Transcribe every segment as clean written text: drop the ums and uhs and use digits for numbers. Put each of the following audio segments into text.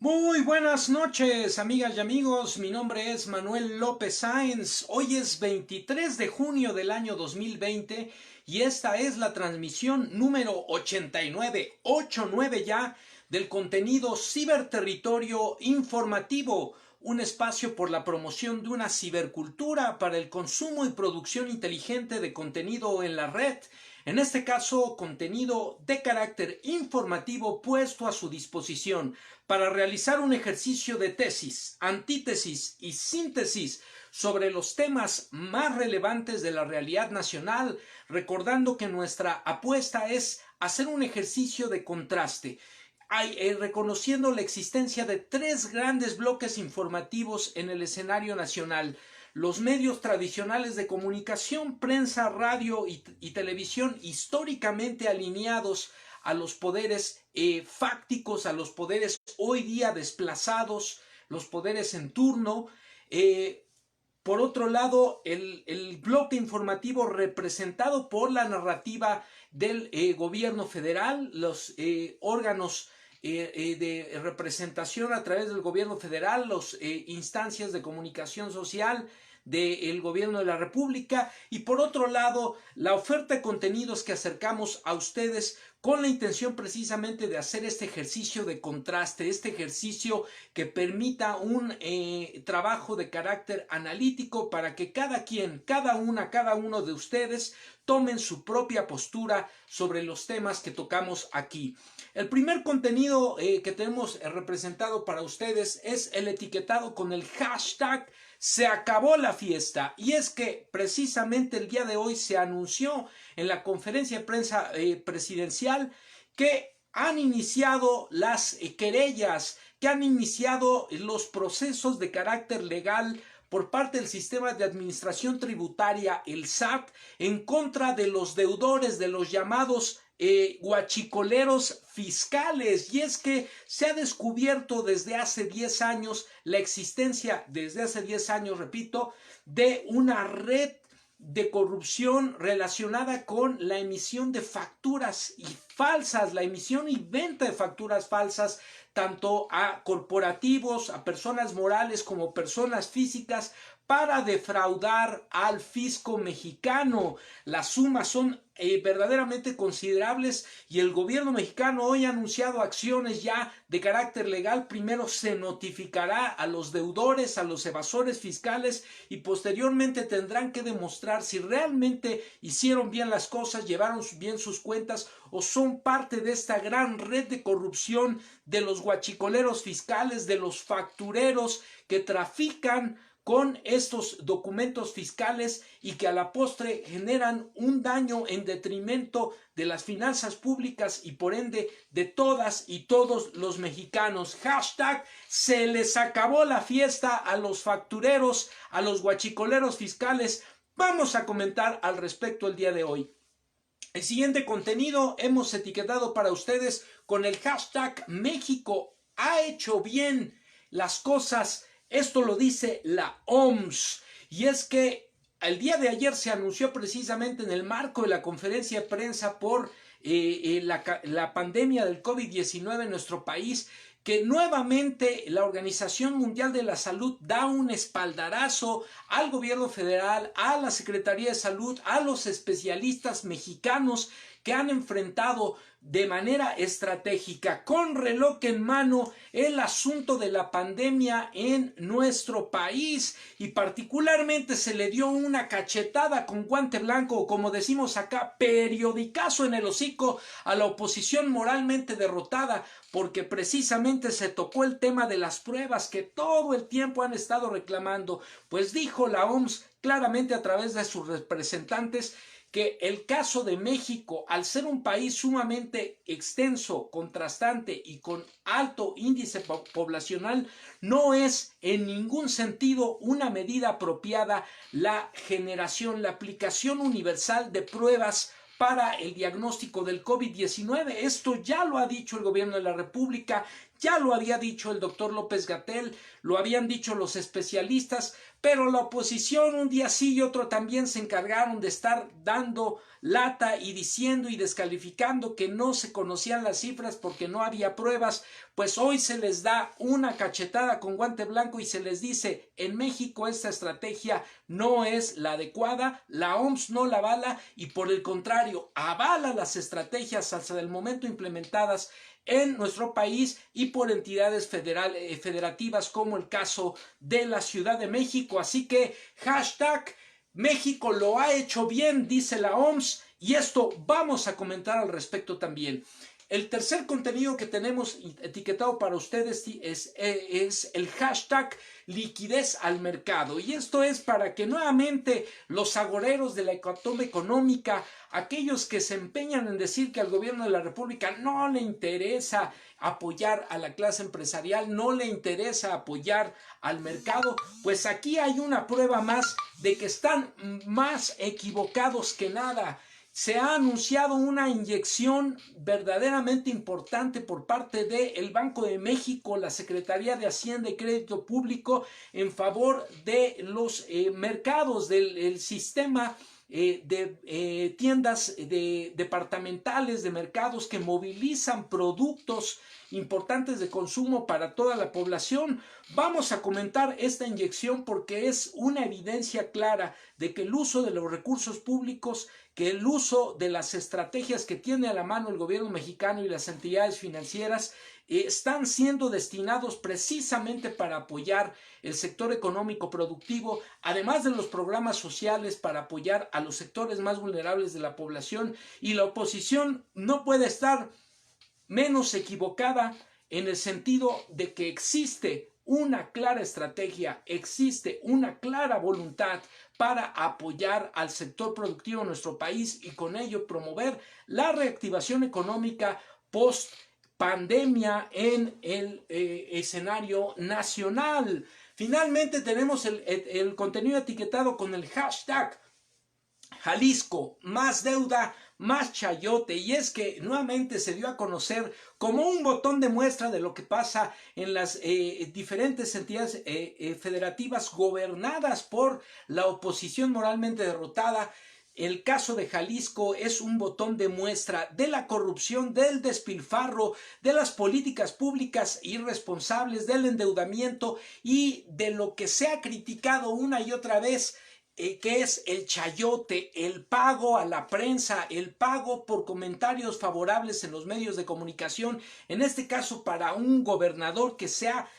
Muy buenas noches, amigas y amigos. Mi nombre es Manuel López Sáenz. Hoy es 23 de junio del año 2020 y esta es la transmisión número 89 ya, del contenido Ciberterritorio Informativo, un espacio por la promoción de una cibercultura para el consumo y producción inteligente de contenido en la red. En este caso, contenido de carácter informativo puesto a su disposición para realizar un ejercicio de tesis, antítesis y síntesis sobre los temas más relevantes de la realidad nacional, recordando que nuestra apuesta es hacer un ejercicio de contraste, reconociendo la existencia de tres grandes bloques informativos en el escenario nacional: los medios tradicionales de comunicación, prensa, radio y televisión, históricamente alineados a los poderes fácticos, a los poderes hoy día desplazados, los poderes en turno. Por otro lado, el bloque informativo representado por la narrativa del gobierno federal, los órganos de representación a través del gobierno federal, las instancias de comunicación social del gobierno de la República, y por otro lado la oferta de contenidos que acercamos a ustedes con la intención precisamente de hacer este ejercicio de contraste, este ejercicio que permita un trabajo de carácter analítico para que cada quien, cada uno de ustedes tomen su propia postura sobre los temas que tocamos aquí. El primer contenido que tenemos representado para ustedes es el etiquetado con el hashtag "Se acabó la fiesta", y es que precisamente el día de hoy se anunció en la conferencia de prensa presidencial que han iniciado las querellas, que han iniciado los procesos de carácter legal por parte del sistema de administración tributaria, el SAT, en contra de los deudores, de los llamados guachicoleros fiscales. Y es que se ha descubierto desde hace 10 años la existencia, desde hace 10 años, repito, de una red de corrupción relacionada con la emisión de facturas y falsas, la emisión y venta de facturas falsas, tanto a corporativos, a personas morales como personas físicas, para defraudar al fisco mexicano. Las sumas son verdaderamente considerables y el gobierno mexicano hoy ha anunciado acciones ya de carácter legal. Primero se notificará a los deudores, a los evasores fiscales, y posteriormente tendrán que demostrar si realmente hicieron bien las cosas, llevaron bien sus cuentas o son parte de esta gran red de corrupción de los guachicoleros fiscales, de los factureros que trafican con estos documentos fiscales y que a la postre generan un daño en detrimento de las finanzas públicas y por ende de todas y todos los mexicanos. Hashtag "se les acabó la fiesta" a los factureros, a los guachicoleros fiscales. Vamos a comentar al respecto el día de hoy. El siguiente contenido hemos etiquetado para ustedes con el hashtag "México ha hecho bien las cosas". Esto lo dice la OMS, y es que el día de ayer se anunció, precisamente en el marco de la conferencia de prensa por la pandemia del COVID-19 en nuestro país, que nuevamente la Organización Mundial de la Salud da un espaldarazo al gobierno federal, a la Secretaría de Salud, a los especialistas mexicanos que han enfrentado de manera estratégica, con reloj en mano, el asunto de la pandemia en nuestro país, y particularmente se le dio una cachetada con guante blanco, o como decimos acá, periodicazo en el hocico a la oposición moralmente derrotada, porque precisamente se tocó el tema de las pruebas que todo el tiempo han estado reclamando. Pues dijo la OMS claramente a través de sus representantes que el caso de México, al ser un país sumamente extenso, contrastante y con alto índice poblacional, no es en ningún sentido una medida apropiada la generación, la aplicación universal de pruebas para el diagnóstico del COVID-19. Esto ya lo ha dicho el gobierno de la República, Ya lo había dicho el doctor López-Gatell, lo habían dicho los especialistas, pero la oposición un día sí y otro también se encargaron de estar dando lata y diciendo y descalificando que no se conocían las cifras porque no había pruebas. Pues hoy se les da una cachetada con guante blanco y se les dice: en México esta estrategia no es la adecuada, la OMS no la avala y por el contrario avala las estrategias hasta el momento implementadas en nuestro país y por entidades federativas como el caso de la Ciudad de México. Así que hashtag México lo ha hecho bien, dice la OMS, y esto vamos a comentar al respecto también. El tercer contenido que tenemos etiquetado para ustedes es el hashtag liquidez al mercado. Y esto es para que nuevamente los agoreros de la hecatombe económica, aquellos que se empeñan en decir que al gobierno de la República no le interesa apoyar a la clase empresarial, no le interesa apoyar al mercado, pues aquí hay una prueba más de que están más equivocados que nada. Se ha anunciado una inyección verdaderamente importante por parte del Banco de México, la Secretaría de Hacienda y Crédito Público, en favor de los mercados del sistema de tiendas departamentales, de mercados que movilizan productos importantes de consumo para toda la población. Vamos a comentar esta inyección porque es una evidencia clara de que el uso de los recursos públicos, que el uso de las estrategias que tiene a la mano el gobierno mexicano y las entidades financieras están siendo destinados precisamente para apoyar el sector económico productivo, además de los programas sociales para apoyar a los sectores más vulnerables de la población. Y la oposición no puede estar menos equivocada en el sentido de que existe una clara estrategia, existe una clara voluntad para apoyar al sector productivo de nuestro país y con ello promover la reactivación económica post pandemia en el escenario nacional. Finalmente tenemos el contenido etiquetado con el hashtag Jalisco, más deuda, más chayote, y es que nuevamente se dio a conocer como un botón de muestra de lo que pasa en las diferentes entidades federativas gobernadas por la oposición moralmente derrotada. El caso de Jalisco es un botón de muestra de la corrupción, del despilfarro, de las políticas públicas irresponsables, del endeudamiento y de lo que se ha criticado una y otra vez, que es el chayote, el pago a la prensa, el pago por comentarios favorables en los medios de comunicación, en este caso para un gobernador que se ha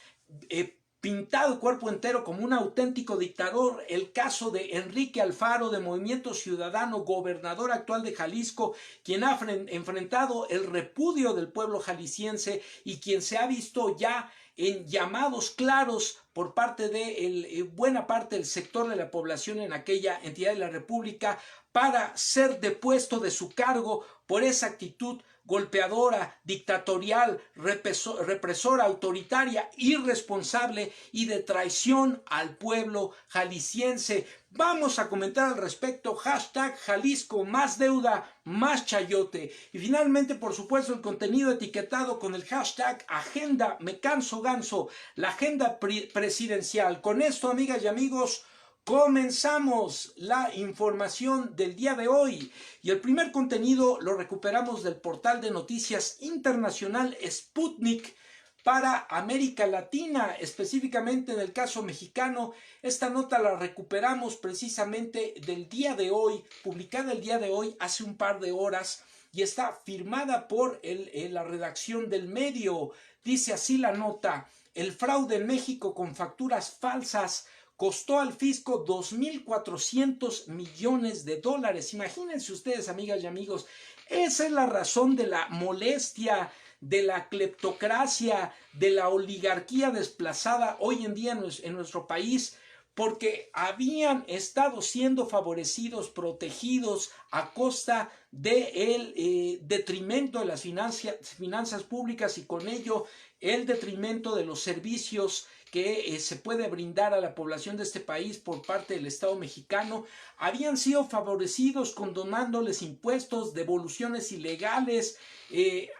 pintado el cuerpo entero como un auténtico dictador. El caso de Enrique Alfaro, de Movimiento Ciudadano, gobernador actual de Jalisco, quien ha enfrentado el repudio del pueblo jalisciense y quien se ha visto ya en llamados claros por parte de buena parte del sector de la población en aquella entidad de la República para ser depuesto de su cargo por esa actitud golpeadora, dictatorial, represora, autoritaria, irresponsable y de traición al pueblo jalisciense. Vamos a comentar al respecto. Hashtag Jalisco, más deuda, más chayote. Y finalmente, por supuesto, el contenido etiquetado con el hashtag Agenda Me Canso Ganso, la agenda presidencial. Con esto, amigas y amigos, comenzamos la información del día de hoy y el primer contenido lo recuperamos del portal de noticias internacional Sputnik para América Latina, específicamente en el caso mexicano. Esta nota la recuperamos precisamente del día de hoy, publicada el día de hoy hace un par de horas, y está firmada por la redacción del medio. Dice así la nota: el fraude en México con facturas falsas costó al fisco 2.400 millones de dólares. Imagínense ustedes, amigas y amigos, esa es la razón de la molestia, de la cleptocracia, de la oligarquía desplazada hoy en día en nuestro país, porque habían estado siendo favorecidos, protegidos a costa del detrimento de las finanzas públicas y con ello el detrimento de los servicios que se puede brindar a la población de este país por parte del Estado mexicano, habían sido favorecidos condonándoles impuestos, devoluciones ilegales,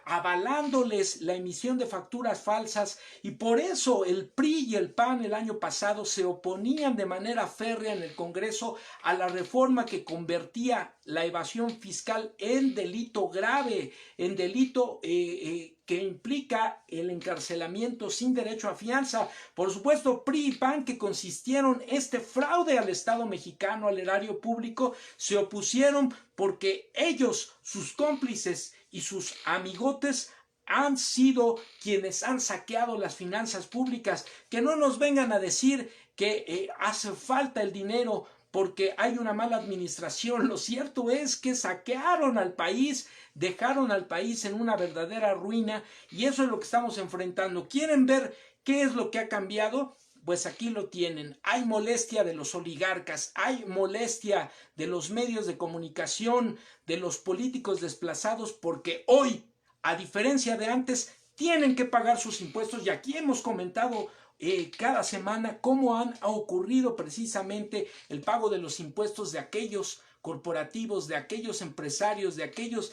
avalándoles la emisión de facturas falsas, y por eso el PRI y el PAN el año pasado se oponían de manera férrea en el Congreso a la reforma que convertía la evasión fiscal en delito grave, en delito que implica el encarcelamiento sin derecho a fianza. Por supuesto, PRI y PAN, que consistieron este fraude al Estado mexicano, al erario público, se opusieron porque ellos, sus cómplices y sus amigotes, han sido quienes han saqueado las finanzas públicas. Que no nos vengan a decir que hace falta el dinero porque hay una mala administración. Lo cierto es que saquearon al país, dejaron al país en una verdadera ruina, y eso es lo que estamos enfrentando. ¿Quieren ver qué es lo que ha cambiado? Pues aquí lo tienen. Hay molestia de los oligarcas, hay molestia de los medios de comunicación, de los políticos desplazados, porque hoy, a diferencia de antes, tienen que pagar sus impuestos, y aquí hemos comentado cada semana cómo ha ocurrido precisamente el pago de los impuestos de aquellos corporativos, de aquellos empresarios, de aquellos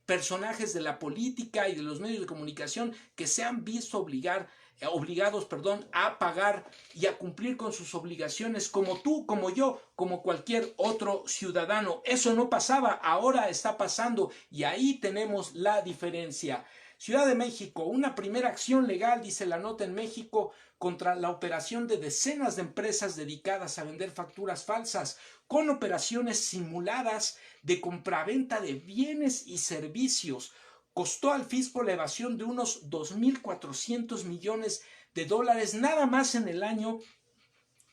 personajes de la política y de los medios de comunicación que se han visto obligados a pagar y a cumplir con sus obligaciones, como tú, como yo, como cualquier otro ciudadano. Eso no pasaba, ahora está pasando, y ahí tenemos la diferencia. Ciudad de México, una primera acción legal, dice la nota en México, contra la operación de decenas de empresas dedicadas a vender facturas falsas, con operaciones simuladas de compraventa de bienes y servicios. Costó al fisco la evasión de unos 2.400 millones de dólares nada más en el año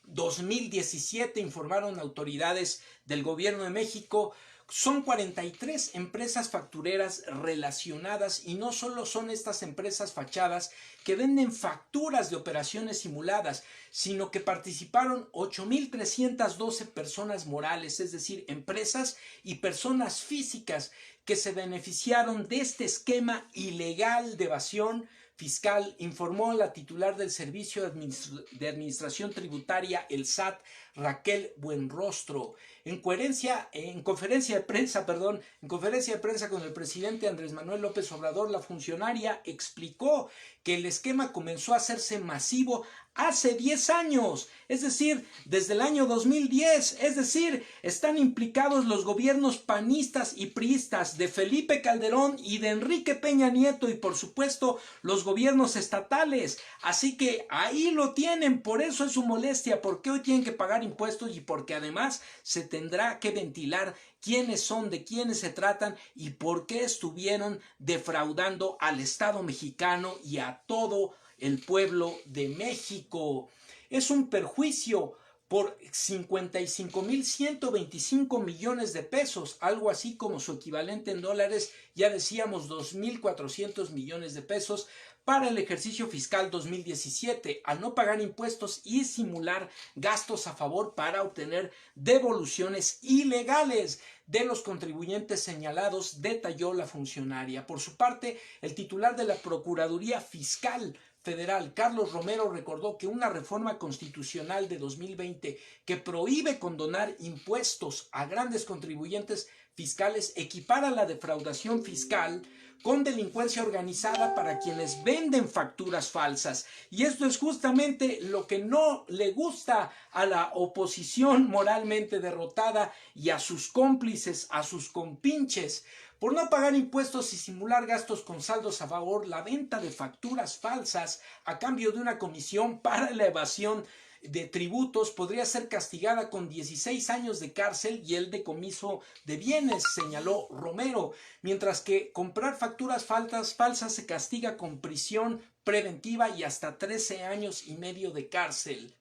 2017, informaron autoridades del gobierno de México. Son 43 empresas factureras relacionadas, y no solo son estas empresas fachadas que venden facturas de operaciones simuladas, sino que participaron 8.312 personas morales, es decir, empresas y personas físicas que se beneficiaron de este esquema ilegal de evasión fiscal, informó la titular del Servicio de Administración Tributaria, el SAT, Raquel Buenrostro. En conferencia de prensa con el presidente Andrés Manuel López Obrador, la funcionaria explicó que el esquema comenzó a hacerse masivo hace 10 años, es decir, desde el año 2010, es decir, están implicados los gobiernos panistas y priistas de Felipe Calderón y de Enrique Peña Nieto, y por supuesto los gobiernos estatales. Así que ahí lo tienen, por eso es su molestia, porque hoy tienen que pagar impuestos y porque además se tendrá que ventilar quiénes son, de quiénes se tratan y por qué estuvieron defraudando al Estado mexicano y a todo el pueblo de México. Es un perjuicio por 55.125 millones de pesos, algo así como su equivalente en dólares, ya decíamos 2.400 millones de pesos, para el ejercicio fiscal 2017, al no pagar impuestos y simular gastos a favor para obtener devoluciones ilegales de los contribuyentes señalados, detalló la funcionaria. Por su parte, el titular de la Procuraduría Fiscal Federal, Carlos Romero, recordó que una reforma constitucional de 2020 que prohíbe condonar impuestos a grandes contribuyentes fiscales equipara la defraudación fiscal con delincuencia organizada para quienes venden facturas falsas. Y esto es justamente lo que no le gusta a la oposición moralmente derrotada y a sus cómplices, a sus compinches. Por no pagar impuestos y simular gastos con saldos a favor, la venta de facturas falsas a cambio de una comisión para la evasión de tributos podría ser castigada con 16 años de cárcel y el decomiso de bienes, señaló Romero, mientras que comprar facturas falsas se castiga con prisión preventiva y hasta 13 años y medio de cárcel.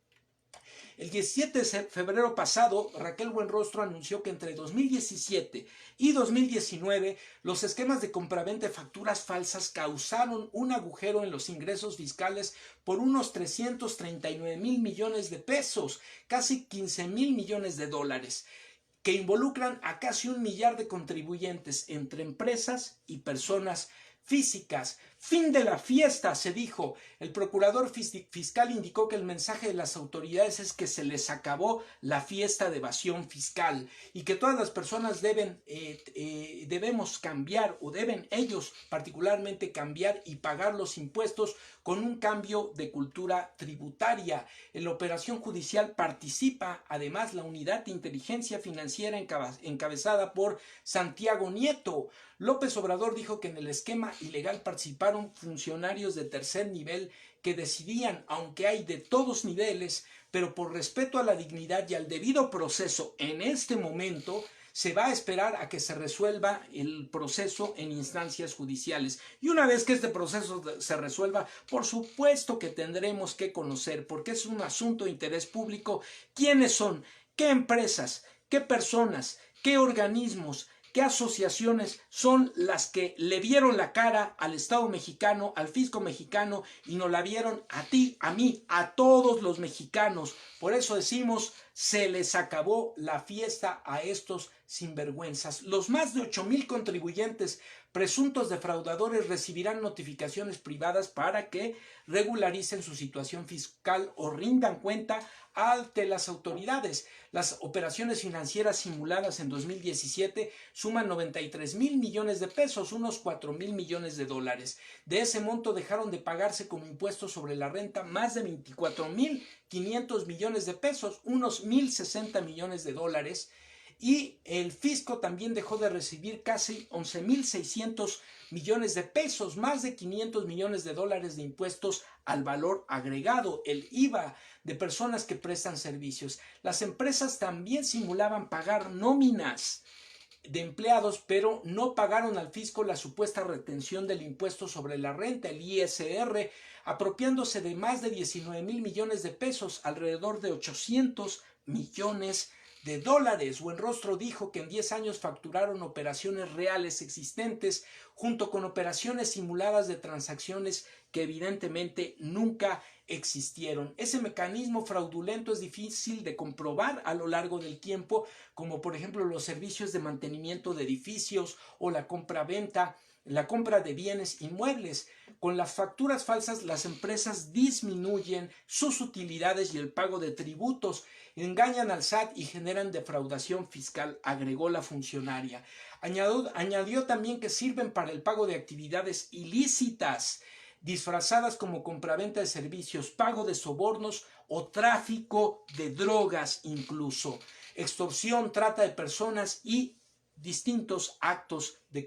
El 17 de febrero pasado, Raquel Buenrostro anunció que entre 2017 y 2019 los esquemas de compraventa de facturas falsas causaron un agujero en los ingresos fiscales por unos 339 mil millones de pesos, casi 15 mil millones de dólares. que involucran a casi 1 millar de contribuyentes entre empresas y personas físicas. Fin de la fiesta, se dijo. El procurador fiscal indicó que el mensaje de las autoridades es que se les acabó la fiesta de evasión fiscal y que todas las personas debemos cambiar, o deben ellos particularmente cambiar y pagar los impuestos con un cambio de cultura tributaria. En la operación judicial participa además la unidad de inteligencia financiera encabezada por Santiago Nieto. López Obrador dijo que en el esquema ilegal participaron funcionarios de tercer nivel que decidían, aunque hay de todos niveles, pero por respeto a la dignidad y al debido proceso en este momento, se va a esperar a que se resuelva el proceso en instancias judiciales. Y una vez que este proceso se resuelva, por supuesto que tendremos que conocer, porque es un asunto de interés público, quiénes son, qué empresas, qué personas, qué organismos, qué asociaciones son las que le vieron la cara al Estado mexicano, al fisco mexicano, y nos la vieron a ti, a mí, a todos los mexicanos. Por eso decimos, se les acabó la fiesta a estos sinvergüenzas. Los más de 8,000 contribuyentes presuntos defraudadores recibirán notificaciones privadas para que regularicen su situación fiscal o rindan cuenta ante las autoridades. Las operaciones financieras simuladas en 2017 suman 93,000 millones de pesos, unos 4,000 millones de dólares. De ese monto dejaron de pagarse como impuestos sobre la renta más de 24,500 millones de pesos, unos 1,060 millones de dólares. Y el fisco también dejó de recibir casi 11,600 millones de pesos, más de 500 millones de dólares de impuestos al valor agregado, el IVA de personas que prestan servicios. Las empresas también simulaban pagar nóminas de empleados, pero no pagaron al fisco la supuesta retención del impuesto sobre la renta, el ISR, apropiándose de más de 19,000 millones de pesos, alrededor de 800 millones de dólares. Buenrostro dijo que en 10 años facturaron operaciones reales existentes junto con operaciones simuladas de transacciones que evidentemente nunca existieron. Ese mecanismo fraudulento es difícil de comprobar a lo largo del tiempo, como por ejemplo los servicios de mantenimiento de edificios o la compra-venta, la compra de bienes inmuebles. Con las facturas falsas, las empresas disminuyen sus utilidades y el pago de tributos, engañan al SAT y generan defraudación fiscal, agregó la funcionaria. Añadió también que sirven para el pago de actividades ilícitas, disfrazadas como compraventa de servicios, pago de sobornos o tráfico de drogas incluso, extorsión, trata de personas y distintos actos de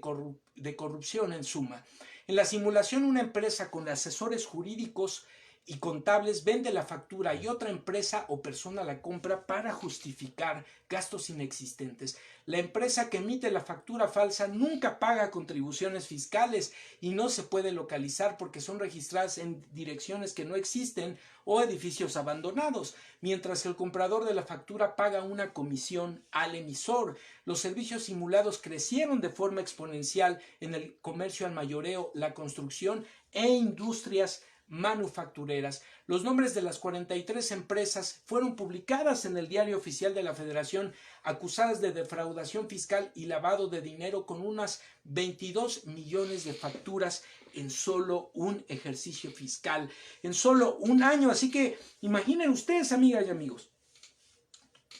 corrupción en suma. En la simulación, una empresa con asesores jurídicos y contables vende la factura y otra empresa o persona la compra para justificar gastos inexistentes. La empresa que emite la factura falsa nunca paga contribuciones fiscales y no se puede localizar porque son registradas en direcciones que no existen o edificios abandonados, mientras que el comprador de la factura paga una comisión al emisor. Los servicios simulados crecieron de forma exponencial en el comercio al mayoreo, la construcción e industrias manufactureras. Los nombres de las 43 empresas fueron publicadas en el Diario Oficial de la Federación, acusadas de defraudación fiscal y lavado de dinero, con unas 22 millones de facturas en solo un ejercicio fiscal, en solo un año. Así que imaginen ustedes, amigas y amigos,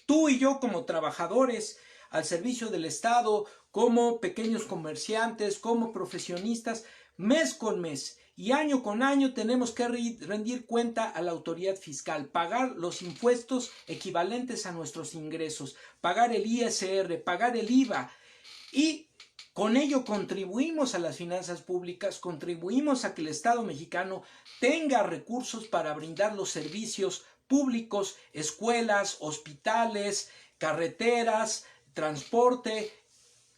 tú y yo como trabajadores al servicio del Estado, como pequeños comerciantes, como profesionistas, mes con mes y año con año tenemos que rendir cuenta a la autoridad fiscal, pagar los impuestos equivalentes a nuestros ingresos, pagar el ISR, pagar el IVA, y con ello contribuimos a las finanzas públicas, contribuimos a que el Estado mexicano tenga recursos para brindar los servicios públicos, escuelas, hospitales, carreteras, transporte,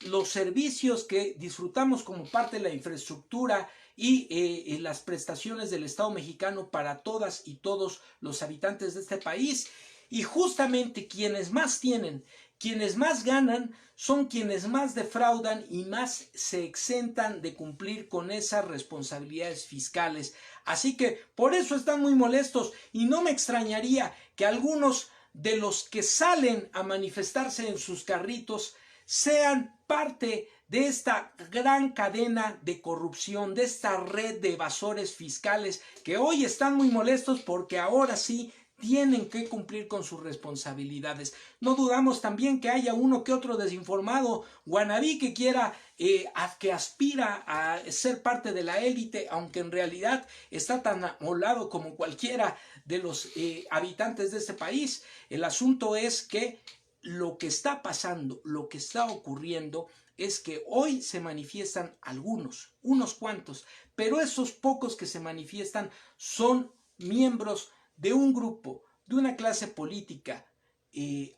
los servicios que disfrutamos como parte de la infraestructura y las prestaciones del Estado mexicano para todas y todos los habitantes de este país. Y justamente quienes más tienen, quienes más ganan, son quienes más defraudan y más se exentan de cumplir con esas responsabilidades fiscales. Así que por eso están muy molestos, y no me extrañaría que algunos de los que salen a manifestarse en sus carritos sean parte de esta gran cadena de corrupción, de esta red de evasores fiscales que hoy están muy molestos porque ahora sí tienen que cumplir con sus responsabilidades. No dudamos también que haya uno que otro desinformado wannabe que quiera, que aspira a ser parte de la élite, aunque en realidad está tan amolado como cualquiera de los habitantes de este país. El asunto es que lo que está pasando, lo que está ocurriendo, es que hoy se manifiestan algunos, unos cuantos, pero esos pocos que se manifiestan son miembros de un grupo, de una clase política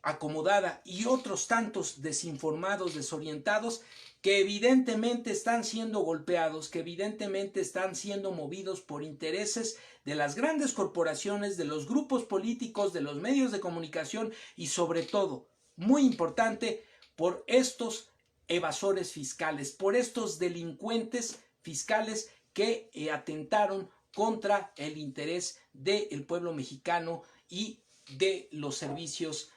acomodada y otros tantos desinformados, desorientados, que evidentemente están siendo golpeados, que evidentemente están siendo movidos por intereses de las grandes corporaciones, de los grupos políticos, de los medios de comunicación y sobre todo, muy importante, por estos evasores fiscales, por estos delincuentes fiscales que atentaron contra el interés del pueblo mexicano y de los servicios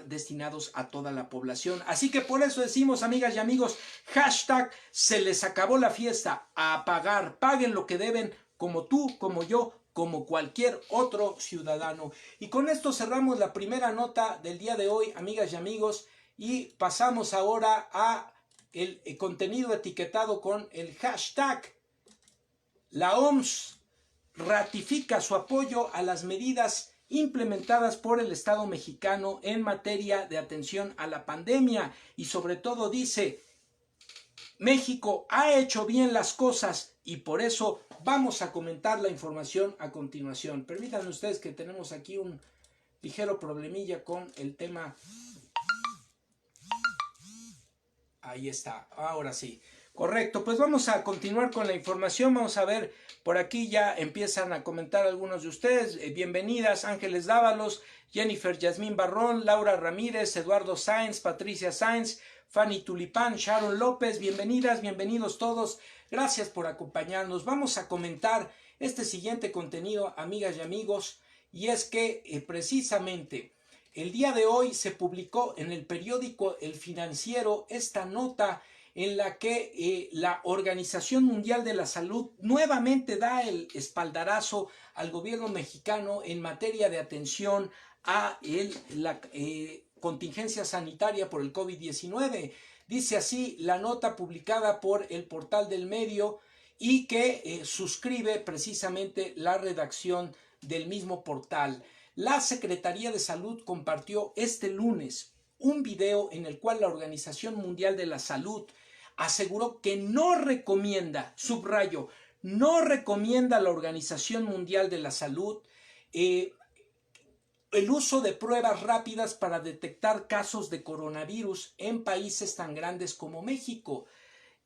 destinados a toda la población. Así que por eso decimos, amigas y amigos, hashtag se les acabó la fiesta, a pagar, paguen lo que deben, como tú, como yo, como cualquier otro ciudadano. Y con esto cerramos la primera nota del día de hoy, amigas y amigos, y pasamos ahora a el contenido etiquetado con el hashtag. La OMS ratifica su apoyo a las medidas implementadas por el Estado mexicano en materia de atención a la pandemia y sobre todo dice: México ha hecho bien las cosas y por eso vamos a comentar la información a continuación. Permítanme ustedes que tenemos aquí un ligero problemilla con el tema. Ahí está, ahora sí. Correcto, pues vamos a continuar con la información. Vamos a ver, por aquí ya empiezan a comentar algunos de ustedes. Bienvenidas, Ángeles Dávalos, Jennifer Yasmín Barrón, Laura Ramírez, Eduardo Sáenz, Patricia Sáenz, Fanny Tulipán, Sharon López. Bienvenidas, bienvenidos todos. Gracias por acompañarnos. Vamos a comentar este siguiente contenido, amigas y amigos, y es que precisamente el día de hoy se publicó en el periódico El Financiero esta nota en la que la Organización Mundial de la Salud nuevamente da el espaldarazo al gobierno mexicano en materia de atención a la contingencia sanitaria por el COVID-19. Dice así la nota publicada por el Portal del Medio y que suscribe precisamente la redacción del mismo portal. La Secretaría de Salud compartió este lunes un video en el cual la Organización Mundial de la Salud aseguró que no recomienda, subrayo, no recomienda a la Organización Mundial de la Salud el uso de pruebas rápidas para detectar casos de coronavirus en países tan grandes como México.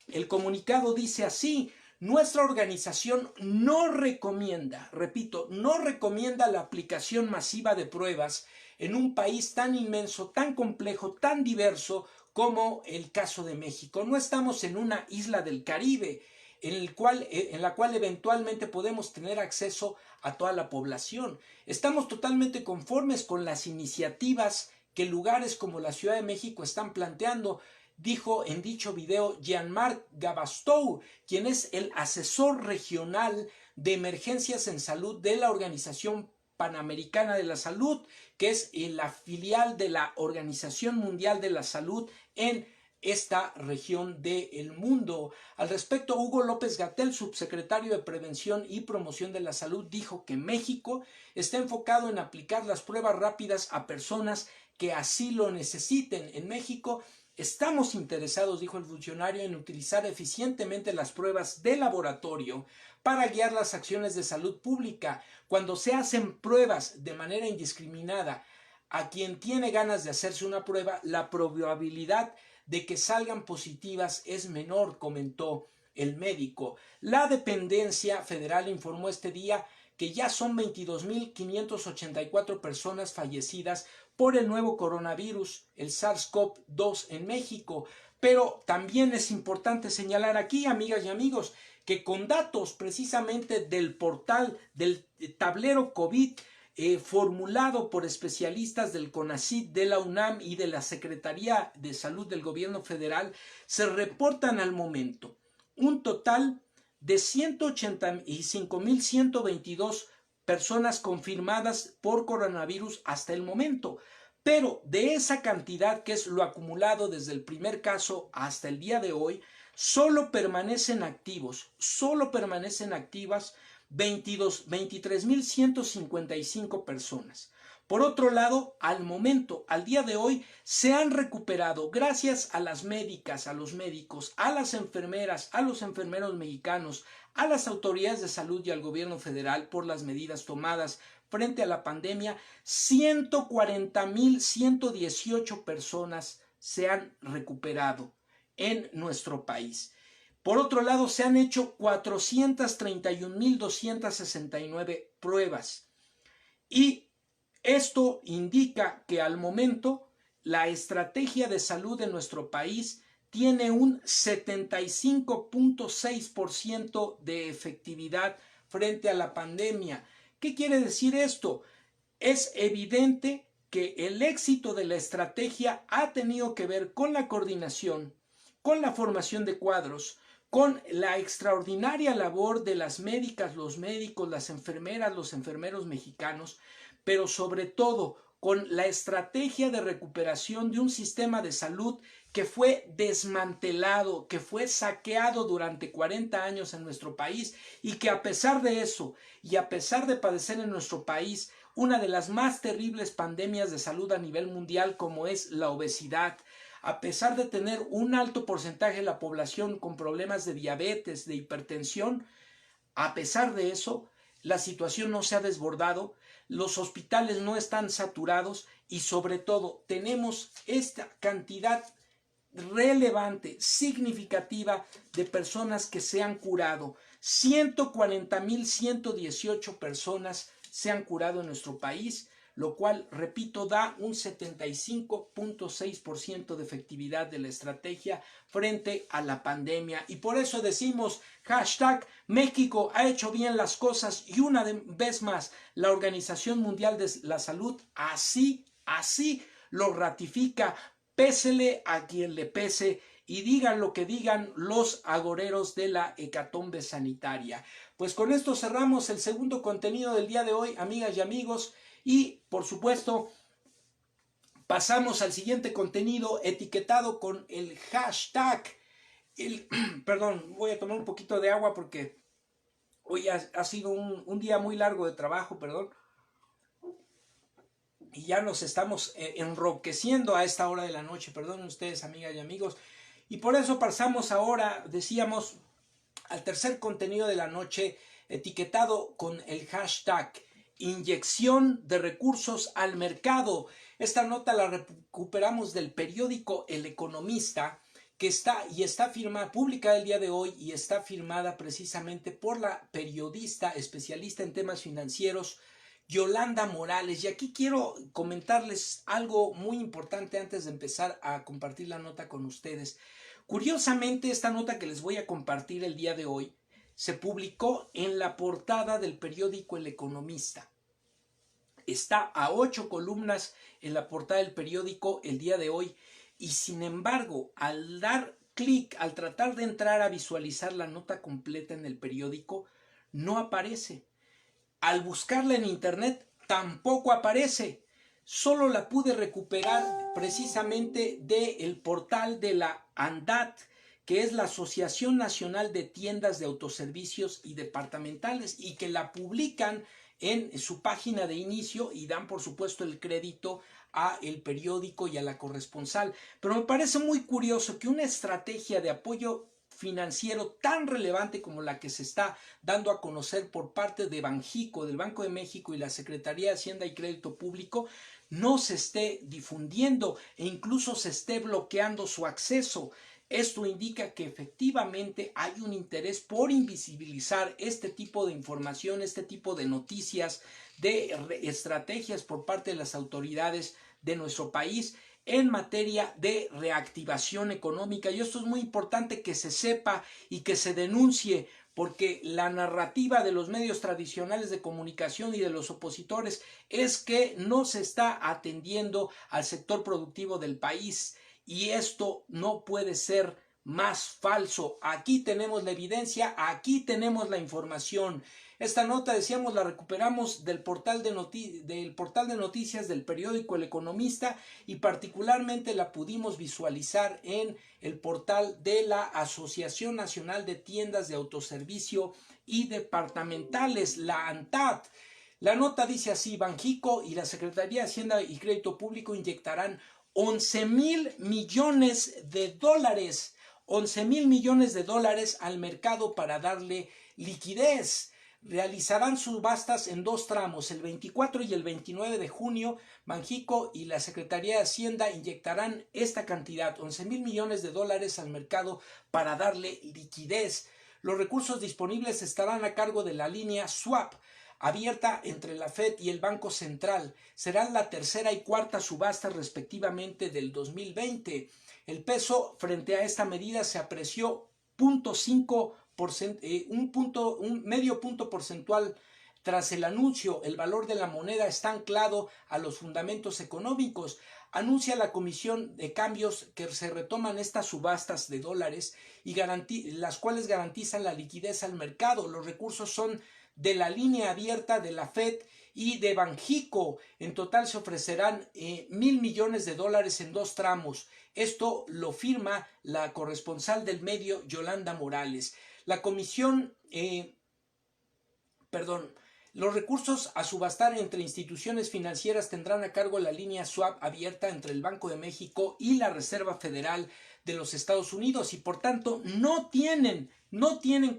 El comunicado dice así: nuestra organización no recomienda, repito, no recomienda la aplicación masiva de pruebas en un país tan inmenso, tan complejo, tan diverso como el caso de México. No estamos en una isla del Caribe en la cual eventualmente podemos tener acceso a toda la población. Estamos totalmente conformes con las iniciativas que lugares como la Ciudad de México están planteando, dijo en dicho video Jean-Marc Gabastou, quien es el asesor regional de emergencias en salud de la Organización Panamericana de la Salud, que es la filial de la Organización Mundial de la Salud en esta región del mundo. Al respecto, Hugo López-Gatell, subsecretario de Prevención y Promoción de la Salud, dijo que México está enfocado en aplicar las pruebas rápidas a personas que así lo necesiten. En México estamos interesados, dijo el funcionario, en utilizar eficientemente las pruebas de laboratorio para guiar las acciones de salud pública. Cuando se hacen pruebas de manera indiscriminada a quien tiene ganas de hacerse una prueba, la probabilidad de que salgan positivas es menor, comentó el médico. La dependencia federal informó este día que ya son 22.584 personas fallecidas por el nuevo coronavirus, el SARS-CoV-2 en México. Pero también es importante señalar aquí, amigas y amigos, que con datos precisamente del portal del tablero COVID, formulado por especialistas del CONACYT, de la UNAM y de la Secretaría de Salud del Gobierno Federal, se reportan al momento un total de 185.122 personas confirmadas por coronavirus hasta el momento. Pero de esa cantidad, que es lo acumulado desde el primer caso hasta el día de hoy, solo permanecen activas 23.155 personas. Por otro lado, al día de hoy, se han recuperado, gracias a las médicas, a los médicos, a las enfermeras, a los enfermeros mexicanos, a las autoridades de salud y al gobierno federal por las medidas tomadas frente a la pandemia, 140.118 personas se han recuperado en nuestro país. Por otro lado, se han hecho 431.269 pruebas y esto indica que al momento la estrategia de salud de nuestro país tiene un 75.6% de efectividad frente a la pandemia. ¿Qué quiere decir esto? Es evidente que el éxito de la estrategia ha tenido que ver con la coordinación, con la formación de cuadros, con la extraordinaria labor de las médicas, los médicos, las enfermeras, los enfermeros mexicanos, pero sobre todo con la estrategia de recuperación de un sistema de salud que fue desmantelado, que fue saqueado durante 40 años en nuestro país y que a pesar de eso y a pesar de padecer en nuestro país una de las más terribles pandemias de salud a nivel mundial como es la obesidad, a pesar de tener un alto porcentaje de la población con problemas de diabetes, de hipertensión, a pesar de eso, la situación no se ha desbordado, los hospitales no están saturados y sobre todo tenemos esta cantidad relevante, significativa de personas que se han curado. 140.118 personas se han curado en nuestro país, lo cual, repito, da un 75.6% de efectividad de la estrategia frente a la pandemia. Y por eso decimos hashtag México ha hecho bien las cosas y una vez más la Organización Mundial de la Salud así lo ratifica, pésele a quien le pese y digan lo que digan los agoreros de la hecatombe sanitaria. Pues con esto cerramos el segundo contenido del día de hoy, amigas y amigos. Y, por supuesto, pasamos al siguiente contenido etiquetado con el hashtag. Perdón, voy a tomar un poquito de agua porque hoy ha sido un día muy largo de trabajo, perdón. Y ya nos estamos enroqueciendo a esta hora de la noche, perdonen ustedes, amigas y amigos. Y por eso pasamos ahora, decíamos, al tercer contenido de la noche, etiquetado con el hashtag inyección de recursos al mercado. Esta nota la recuperamos del periódico El Economista, que está firmada, publicada el día de hoy y está firmada precisamente por la periodista especialista en temas financieros Yolanda Morales. Y aquí quiero comentarles algo muy importante antes de empezar a compartir la nota con ustedes. Curiosamente, esta nota que les voy a compartir el día de hoy se publicó en la portada del periódico El Economista. Está a 8 columnas en la portada del periódico el día de hoy y sin embargo, al dar clic, al tratar de entrar a visualizar la nota completa en el periódico, no aparece. Al buscarla en internet, tampoco aparece. Solo la pude recuperar precisamente del portal de la ANDAT, que es la Asociación Nacional de Tiendas de Autoservicios y Departamentales, y que la publican en su página de inicio y dan por supuesto el crédito a el periódico y a la corresponsal. Pero me parece muy curioso que una estrategia de apoyo financiero tan relevante como la que se está dando a conocer por parte de Banjico, del Banco de México y la Secretaría de Hacienda y Crédito Público no se esté difundiendo e incluso se esté bloqueando su acceso. Esto indica que efectivamente hay un interés por invisibilizar este tipo de información, este tipo de noticias, de estrategias por parte de las autoridades de nuestro país en materia de reactivación económica. Y esto es muy importante que se sepa y que se denuncie, porque la narrativa de los medios tradicionales de comunicación y de los opositores es que no se está atendiendo al sector productivo del país, y esto no puede ser más falso. Aquí tenemos la evidencia, aquí tenemos la información. Esta nota, decíamos, la recuperamos del portal de noticias del periódico El Economista, y particularmente la pudimos visualizar en el portal de la Asociación Nacional de Tiendas de Autoservicio y Departamentales, la ANTAD. La nota dice así: Banjico y la Secretaría de Hacienda y Crédito Público inyectarán 11,000 millones de dólares, 11,000 millones de dólares al mercado para darle liquidez. Realizarán subastas en dos tramos, el 24 y el 29 de junio. Banjico y la Secretaría de Hacienda inyectarán esta cantidad, 11,000 millones de dólares al mercado para darle liquidez. Los recursos disponibles estarán a cargo de la línea swap, abierta entre la Fed y el Banco Central. Serán la tercera y cuarta subasta respectivamente del 2020. El peso frente a esta medida se apreció 0,5%, un medio punto porcentual. Tras el anuncio, el valor de la moneda está anclado a los fundamentos económicos. Anuncia la Comisión de Cambios que se retoman estas subastas de dólares, y las cuales garantizan la liquidez al mercado. Los recursos son de la línea abierta de la Fed y de Banjico. En total se ofrecerán 1,000 millones de dólares en dos tramos. Esto lo firma la corresponsal del medio, Yolanda Morales. La comisión, los recursos a subastar entre instituciones financieras tendrán a cargo la línea swap abierta entre el Banco de México y la Reserva Federal de los Estados Unidos, y por tanto no tienen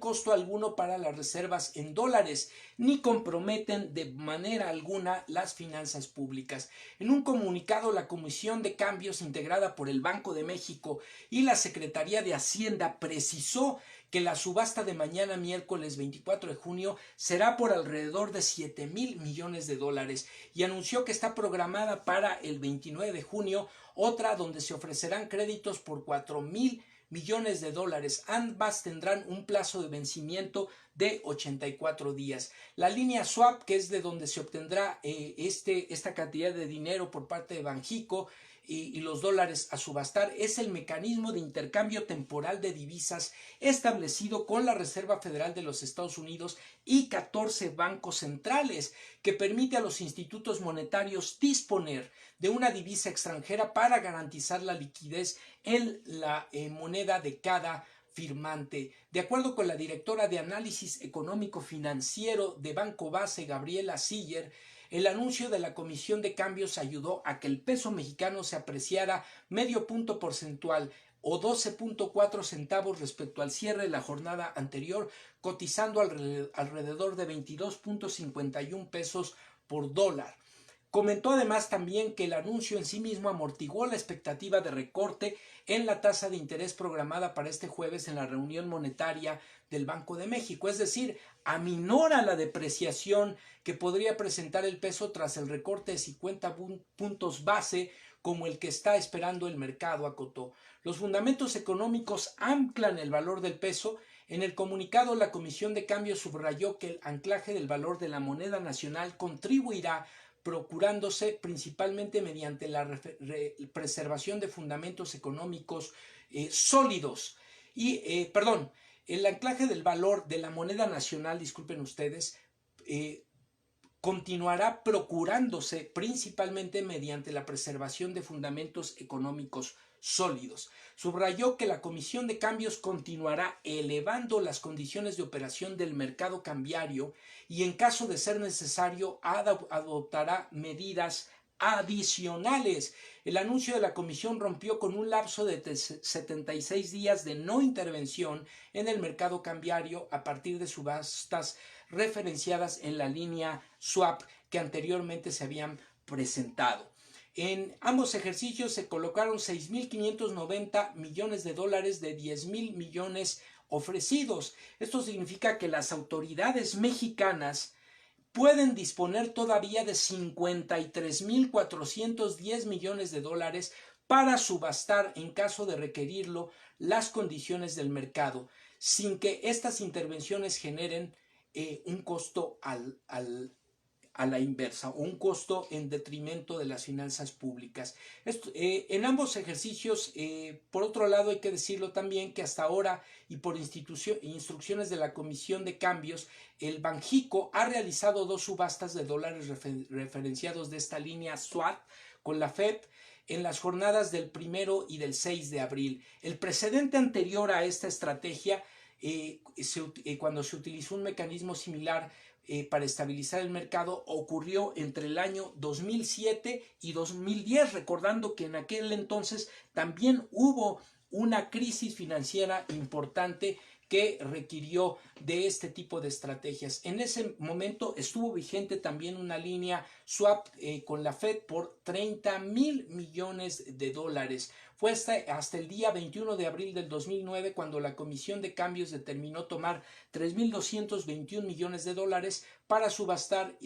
costo alguno para las reservas en dólares, ni comprometen de manera alguna las finanzas públicas. En un comunicado, la Comisión de Cambios, integrada por el Banco de México y la Secretaría de Hacienda, precisó que la subasta de mañana, miércoles 24 de junio, será por alrededor de 7,000 millones de dólares, y anunció que está programada para el 29 de junio otra donde se ofrecerán créditos por 4,000 millones de dólares. Ambas tendrán un plazo de vencimiento de 84 días. La línea swap, que es de donde se obtendrá esta cantidad de dinero por parte de Banjico, y los dólares a subastar, es el mecanismo de intercambio temporal de divisas establecido con la Reserva Federal de los Estados Unidos y 14 bancos centrales, que permite a los institutos monetarios disponer de una divisa extranjera para garantizar la liquidez en la moneda de cada firmante. De acuerdo con la directora de Análisis Económico Financiero de Banco Base, Gabriela Siller, el anuncio de la Comisión de Cambios ayudó a que el peso mexicano se apreciara medio punto porcentual, o 12,4 centavos respecto al cierre de la jornada anterior, cotizando alrededor de 22,51 pesos por dólar. Comentó además también que el anuncio en sí mismo amortiguó la expectativa de recorte en la tasa de interés programada para este jueves en la reunión monetaria del Banco de México, es decir, aminora la depreciación que podría presentar el peso tras el recorte de 50 puntos base como el que está esperando el mercado, acotó. Los fundamentos económicos anclan el valor del peso. En el comunicado, la Comisión de Cambios subrayó que el anclaje del valor de la moneda nacional contribuirá, procurándose principalmente mediante la preservación de fundamentos económicos sólidos. El anclaje del valor de la moneda nacional, disculpen ustedes, continuará procurándose principalmente mediante la preservación de fundamentos económicos sólidos. Subrayó que la Comisión de Cambios continuará elevando las condiciones de operación del mercado cambiario y, en caso de ser necesario, adoptará medidas adicionales. El anuncio de la Comisión rompió con un lapso de 76 días de no intervención en el mercado cambiario a partir de subastas referenciadas en la línea swap que anteriormente se habían presentado. En ambos ejercicios se colocaron 6,590 millones de dólares de 10,000 millones ofrecidos. Esto significa que las autoridades mexicanas pueden disponer todavía de 53,410 millones de dólares para subastar, en caso de requerirlo, las condiciones del mercado. sin que estas intervenciones generen un costo a la inversa o un costo en detrimento de las finanzas públicas. En ambos ejercicios, por otro lado, hay que decirlo también que hasta ahora y por instrucciones de la Comisión de Cambios, el Banjico ha realizado 2 subastas de dólares referenciados de esta línea SWAT con la Fed en las jornadas del 1 y del 6 de abril. El precedente anterior a esta estrategia, cuando se utilizó un mecanismo similar para estabilizar el mercado, ocurrió entre el año 2007 y 2010, recordando que en aquel entonces también hubo una crisis financiera importante que requirió de este tipo de estrategias. En ese momento estuvo vigente también una línea swap con la Fed por 30,000 millones de dólares. Fue hasta el día 21 de abril del 2009 cuando la Comisión de Cambios determinó tomar 3,221 millones de dólares para subastar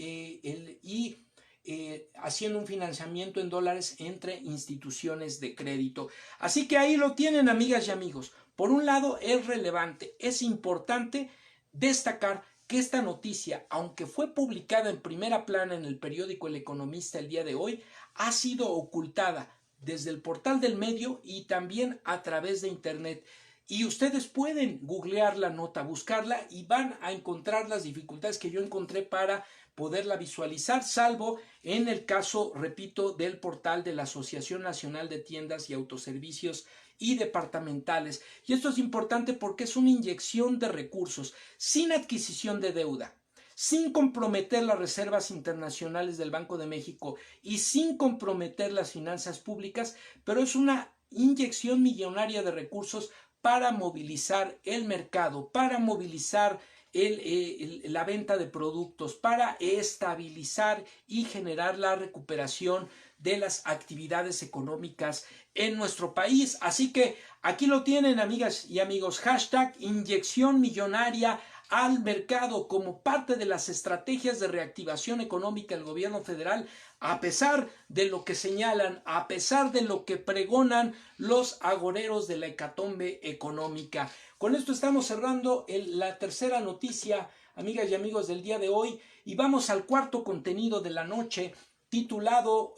haciendo un financiamiento en dólares entre instituciones de crédito. Así que ahí lo tienen, amigas y amigos. Por un lado, es relevante, es importante destacar que esta noticia, aunque fue publicada en primera plana en el periódico El Economista el día de hoy, ha sido ocultada desde el portal del medio y también a través de internet. Y ustedes pueden googlear la nota, buscarla y van a encontrar las dificultades que yo encontré para poderla visualizar, salvo en el caso, repito, del portal de la Asociación Nacional de Tiendas y Autoservicios y Departamentales. Y esto es importante porque es una inyección de recursos sin adquisición de deuda, sin comprometer las reservas internacionales del Banco de México y sin comprometer las finanzas públicas, pero es una inyección millonaria de recursos para movilizar el mercado, para movilizar la venta de productos, para estabilizar y generar la recuperación de las actividades económicas en nuestro país. Así que aquí lo tienen, amigas y amigos, hashtag inyección millonaria al mercado como parte de las estrategias de reactivación económica del gobierno federal, a pesar de lo que señalan, a pesar de lo que pregonan los agoreros de la hecatombe económica. Con esto estamos cerrando la tercera noticia, amigas y amigos, del día de hoy, y vamos al cuarto contenido de la noche,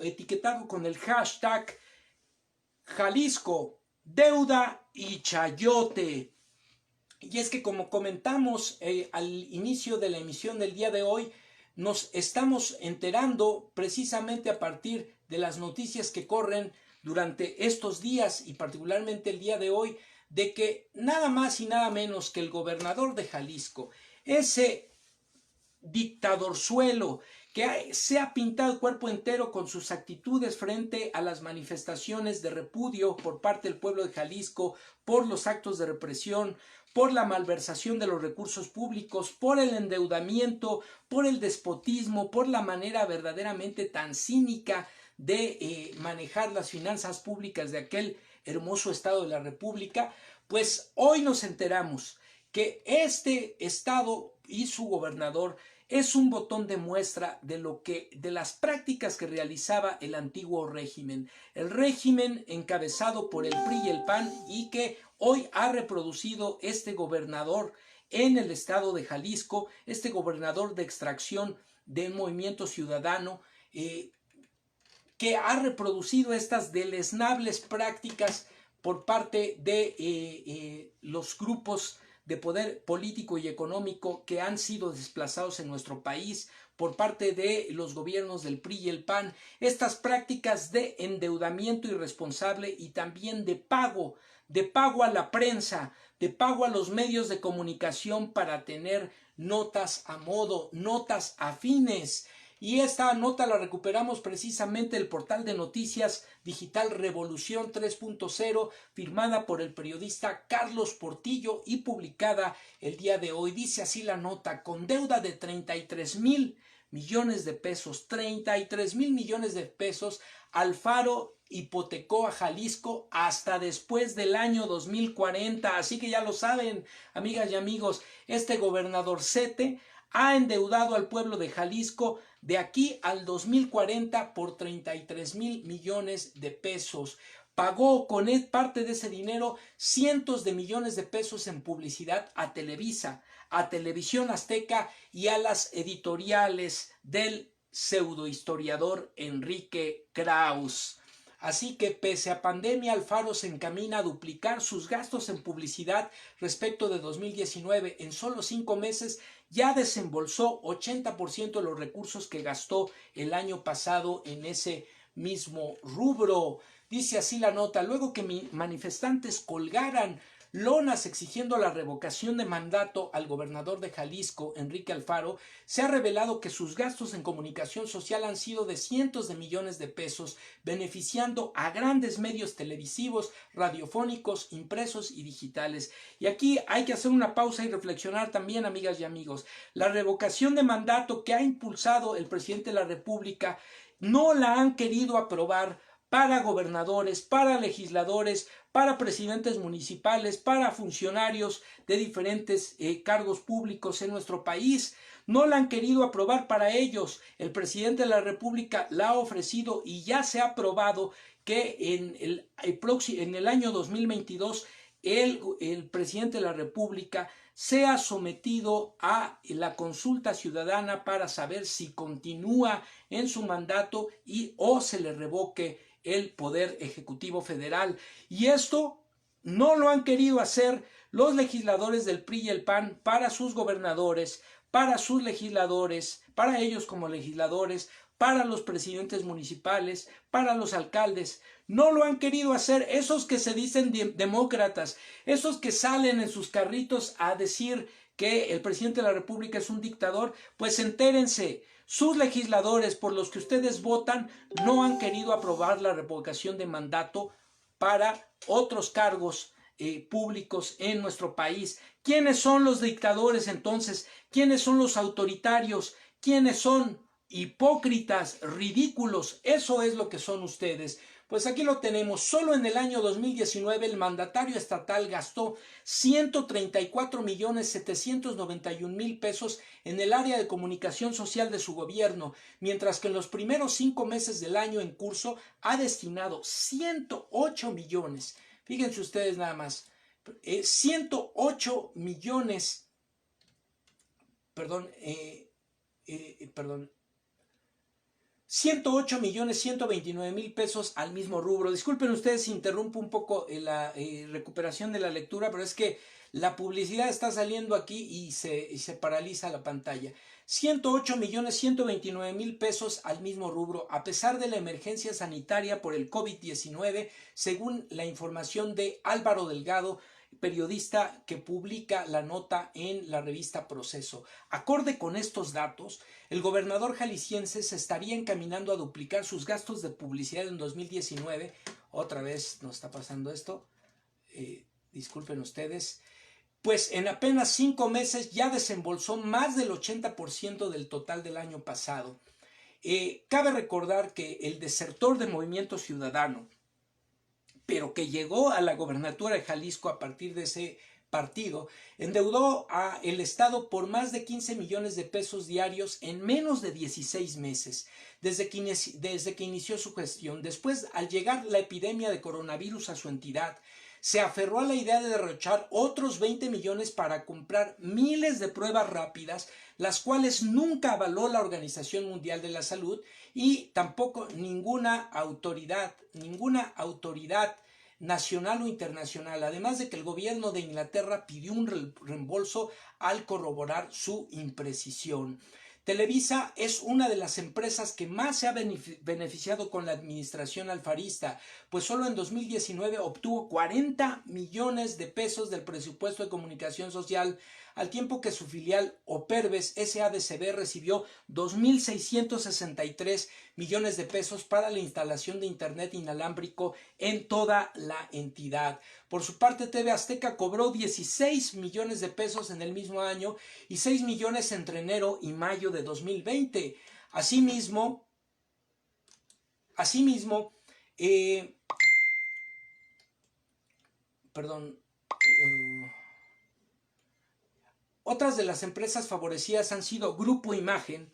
etiquetado con el hashtag Jalisco, deuda y chayote. Y es que, como comentamos al inicio de la emisión del día de hoy, nos estamos enterando precisamente a partir de las noticias que corren durante estos días y particularmente el día de hoy, de que nada más y nada menos que el gobernador de Jalisco, ese dictadorzuelo que se ha pintado el cuerpo entero con sus actitudes frente a las manifestaciones de repudio por parte del pueblo de Jalisco, por los actos de represión, por la malversación de los recursos públicos, por el endeudamiento, por el despotismo, por la manera verdaderamente tan cínica de manejar las finanzas públicas de aquel hermoso estado de la República. Pues hoy nos enteramos que este estado y su gobernador es un botón de muestra de las prácticas que realizaba el antiguo régimen, el régimen encabezado por el PRI y el PAN, y que hoy ha reproducido este gobernador en el estado de Jalisco, este gobernador de extracción del Movimiento Ciudadano, que ha reproducido estas deleznables prácticas por parte de los grupos de poder político y económico que han sido desplazados en nuestro país por parte de los gobiernos del PRI y el PAN, estas prácticas de endeudamiento irresponsable y también de pago a la prensa, de pago a los medios de comunicación para tener notas a modo, notas afines. Y esta nota la recuperamos precisamente del portal de noticias digital Revolución 3.0, firmada por el periodista Carlos Portillo y publicada el día de hoy. Dice así la nota: con deuda de 33,000 millones de pesos, 33,000 millones de pesos, Alfaro hipotecó a Jalisco hasta después del año 2040. Así que ya lo saben, amigas y amigos, este gobernadorcete ha endeudado al pueblo de Jalisco de aquí al 2040 por 33,000 millones de pesos. pagó con parte de ese dinero cientos de millones de pesos en publicidad a Televisa, a Televisión Azteca y a las editoriales del pseudohistoriador Enrique Krauss. Así que pese a pandemia, Alfaro se encamina a duplicar sus gastos en publicidad respecto de 2019. En solo 5 meses ya desembolsó 80% de los recursos que gastó el año pasado en ese mismo rubro. Dice así la nota: luego que manifestantes colgaran lonas exigiendo la revocación de mandato al gobernador de Jalisco, Enrique Alfaro, se ha revelado que sus gastos en comunicación social han sido de cientos de millones de pesos, beneficiando a grandes medios televisivos, radiofónicos, impresos y digitales. Y aquí hay que hacer una pausa y reflexionar también, amigas y amigos. La revocación de mandato que ha impulsado el presidente de la República no la han querido aprobar para gobernadores, para legisladores, para presidentes municipales, para funcionarios de diferentes cargos públicos en nuestro país. No la han querido aprobar para ellos. El presidente de la República la ha ofrecido y ya se ha aprobado que en el año 2022 el presidente de la República sea sometido a la consulta ciudadana para saber si continúa en su mandato o se le revoque el Poder Ejecutivo Federal. Y esto no lo han querido hacer los legisladores del PRI y el PAN para sus gobernadores, para sus legisladores, para ellos como legisladores, para los presidentes municipales, para los alcaldes. No lo han querido hacer esos que se dicen demócratas, esos que salen en sus carritos a decir que el presidente de la República es un dictador. Pues entérense, sus legisladores por los que ustedes votan no han querido aprobar la revocación de mandato para otros cargos públicos en nuestro país. ¿Quiénes son los dictadores entonces? ¿Quiénes son los autoritarios? ¿Quiénes son hipócritas, ridículos? Eso es lo que son ustedes. Pues aquí lo tenemos. Solo en el año 2019 el mandatario estatal gastó 134.791.000 pesos en el área de comunicación social de su gobierno, mientras que en los primeros 5 meses del año en curso ha destinado 108 millones. Fíjense ustedes nada más. 108 millones. Perdón. 108.129.000 pesos al mismo rubro. Disculpen ustedes si interrumpo un poco la recuperación de la lectura, pero es que la publicidad está saliendo aquí y se paraliza la pantalla. 108.129.000 pesos al mismo rubro, a pesar de la emergencia sanitaria por el COVID-19, según la información de Álvaro Delgado, periodista que publica la nota en la revista Proceso. Acorde con estos datos, el gobernador jalisciense se estaría encaminando a duplicar sus gastos de publicidad en 2019. Otra vez nos está pasando esto. Disculpen ustedes. Pues en apenas 5 meses ya desembolsó más del 80% del total del año pasado. Cabe recordar que el desertor de Movimiento Ciudadano, pero que llegó a la gobernatura de Jalisco a partir de ese partido, endeudó a el Estado por más de 15 millones de pesos diarios en menos de 16 meses, desde que inició su gestión. Después, al llegar la epidemia de coronavirus a su entidad, se aferró a la idea de derrochar otros 20 millones para comprar miles de pruebas rápidas, las cuales nunca avaló la Organización Mundial de la Salud y tampoco ninguna autoridad nacional o internacional, además de que el gobierno de Inglaterra pidió un reembolso al corroborar su imprecisión. Televisa es una de las empresas que más se ha beneficiado con la administración alfarista, pues solo en 2019 obtuvo 40 millones de pesos del presupuesto de comunicación social, al tiempo que su filial Operbes SADCB recibió 2.663 millones de pesos para la instalación de internet inalámbrico en toda la entidad. Por su parte, TV Azteca cobró 16 millones de pesos en el mismo año y 6 millones entre enero y mayo de 2020. Asimismo, otras de las empresas favorecidas han sido Grupo Imagen,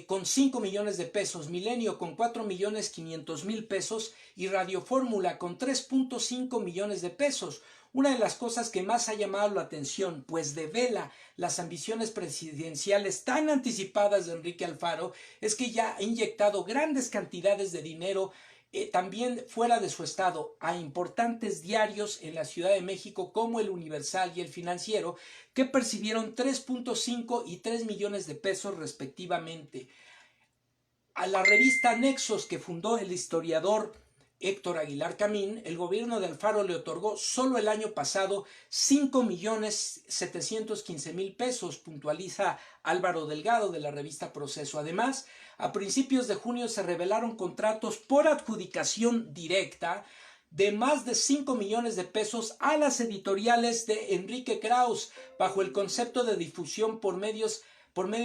con 5 millones de pesos, Milenio con 4.500.000 pesos y Radio Fórmula con 3.5 millones de pesos. Una de las cosas que más ha llamado la atención, pues devela las ambiciones presidenciales tan anticipadas de Enrique Alfaro, es que ya ha inyectado grandes cantidades de dinero también fuera de su estado a importantes diarios en la Ciudad de México como el Universal y el Financiero, que percibieron 3.5 y 3 millones de pesos respectivamente. A la revista Nexos, que fundó el historiador Héctor Aguilar Camín, el gobierno de Alfaro le otorgó solo el año pasado 5.715.000 pesos, puntualiza Álvaro Delgado de la revista Proceso. Además, a principios de junio se revelaron contratos por adjudicación directa de más de 5 millones de pesos a las editoriales de Enrique Krauss, bajo el concepto de difusión por medio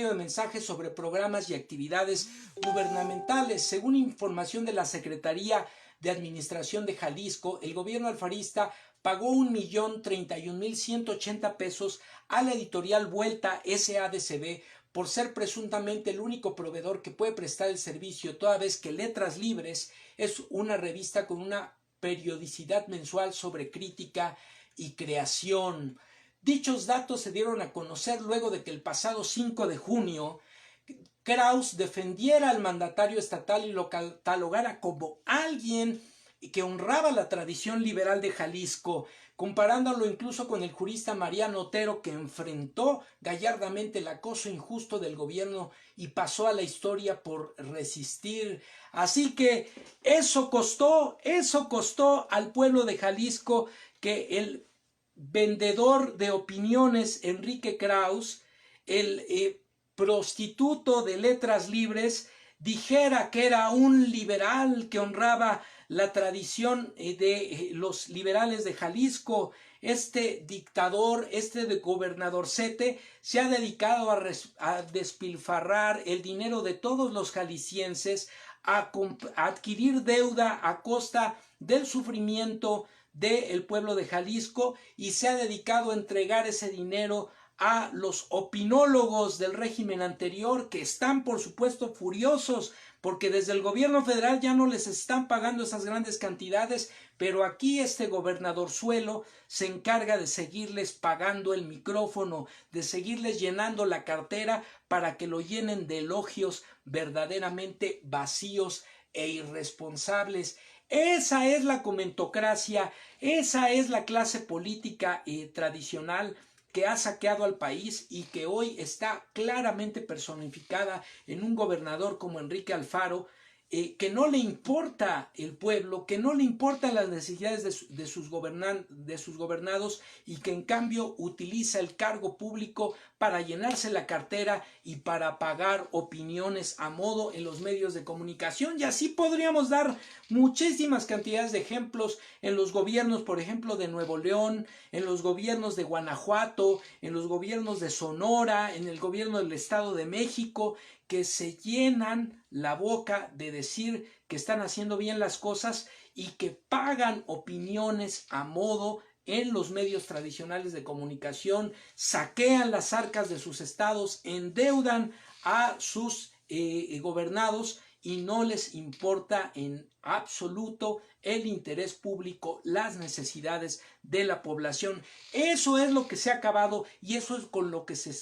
de mensajes sobre programas y actividades gubernamentales. Según información de la Secretaría de Administración de Jalisco, el gobierno alfarista pagó 1.031.180 pesos a la editorial Vuelta SADCB por ser presuntamente el único proveedor que puede prestar el servicio, toda vez que Letras Libres es una revista con una periodicidad mensual sobre crítica y creación. Dichos datos se dieron a conocer luego de que el pasado 5 de junio Krauss defendiera al mandatario estatal y lo catalogara como alguien que honraba la tradición liberal de Jalisco, comparándolo incluso con el jurista Mariano Otero, que enfrentó gallardamente el acoso injusto del gobierno y pasó a la historia por resistir. Así que eso costó al pueblo de Jalisco que el vendedor de opiniones Enrique Krauss, el prostituto de Letras Libres, dijera que era un liberal que honraba la tradición de los liberales de Jalisco. Este dictador, de gobernadorcete, se ha dedicado a despilfarrar el dinero de todos los jaliscienses, a adquirir deuda a costa del sufrimiento del pueblo de Jalisco, y se ha dedicado a entregar ese dinero a los opinólogos del régimen anterior, que están por supuesto furiosos porque desde el gobierno federal ya no les están pagando esas grandes cantidades, pero aquí este gobernadorzuelo se encarga de seguirles pagando el micrófono, de seguirles llenando la cartera para que lo llenen de elogios verdaderamente vacíos e irresponsables. Esa es la comentocracia, esa es la clase política tradicional que ha saqueado al país y que hoy está claramente personificada en un gobernador como Enrique Alfaro, que no le importa el pueblo, que no le importan las necesidades de sus gobernados, y que en cambio utiliza el cargo público para llenarse la cartera y para pagar opiniones a modo en los medios de comunicación. Y así podríamos dar muchísimas cantidades de ejemplos en los gobiernos, por ejemplo, de Nuevo León, en los gobiernos de Guanajuato, en los gobiernos de Sonora, en el gobierno del Estado de México, que se llenan la boca de decir que están haciendo bien las cosas y que pagan opiniones a modo en los medios tradicionales de comunicación, saquean las arcas de sus estados, endeudan a sus gobernados y no les importa en absoluto el interés público, las necesidades de la población. Eso es lo que se ha acabado y eso es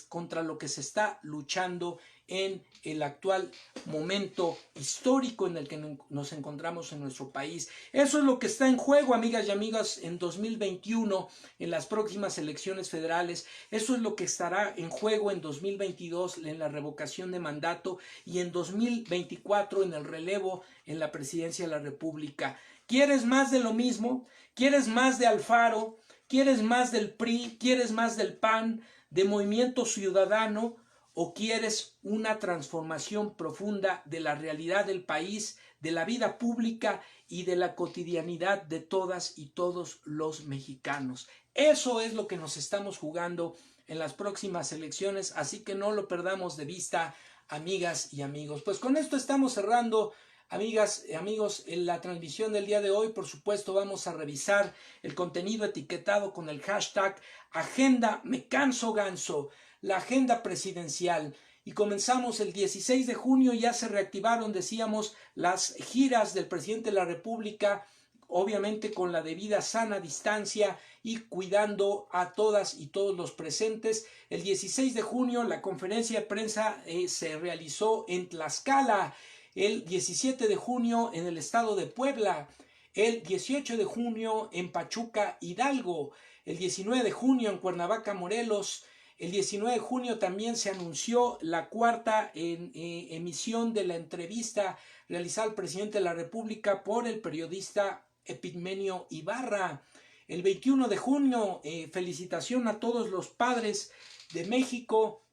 contra lo que se está luchando en el actual momento histórico en el que nos encontramos en nuestro país. Eso es lo que está en juego, amigas y amigos, en 2021, en las próximas elecciones federales. Eso es lo que estará en juego en 2022, en la revocación de mandato, y en 2024, en el relevo en la presidencia de la República. ¿Quieres más de lo mismo? ¿Quieres más de Alfaro? ¿Quieres más del PRI? ¿Quieres más del PAN? ¿De Movimiento Ciudadano? ¿O quieres una transformación profunda de la realidad del país, de la vida pública y de la cotidianidad de todas y todos los mexicanos? Eso es lo que nos estamos jugando en las próximas elecciones, así que no lo perdamos de vista, amigas y amigos. Pues con esto estamos cerrando, amigas y amigos, en la transmisión del día de hoy. Por supuesto, vamos a revisar el contenido etiquetado con el hashtag Agenda Me Canso Ganso, la agenda presidencial. y comenzamos el 16 de junio, ya se reactivaron, decíamos, las giras del presidente de la República, obviamente con la debida sana distancia y cuidando a todas y todos los presentes. El 16 de junio la conferencia de prensa se realizó en Tlaxcala, el 17 de junio en el estado de Puebla, el 18 de junio en Pachuca, Hidalgo, el 19 de junio en Cuernavaca, Morelos. El 19 de junio también se anunció la cuarta emisión de la entrevista realizada al presidente de la República por el periodista Epigmenio Ibarra. El 21 de junio, felicitación a todos los padres de México,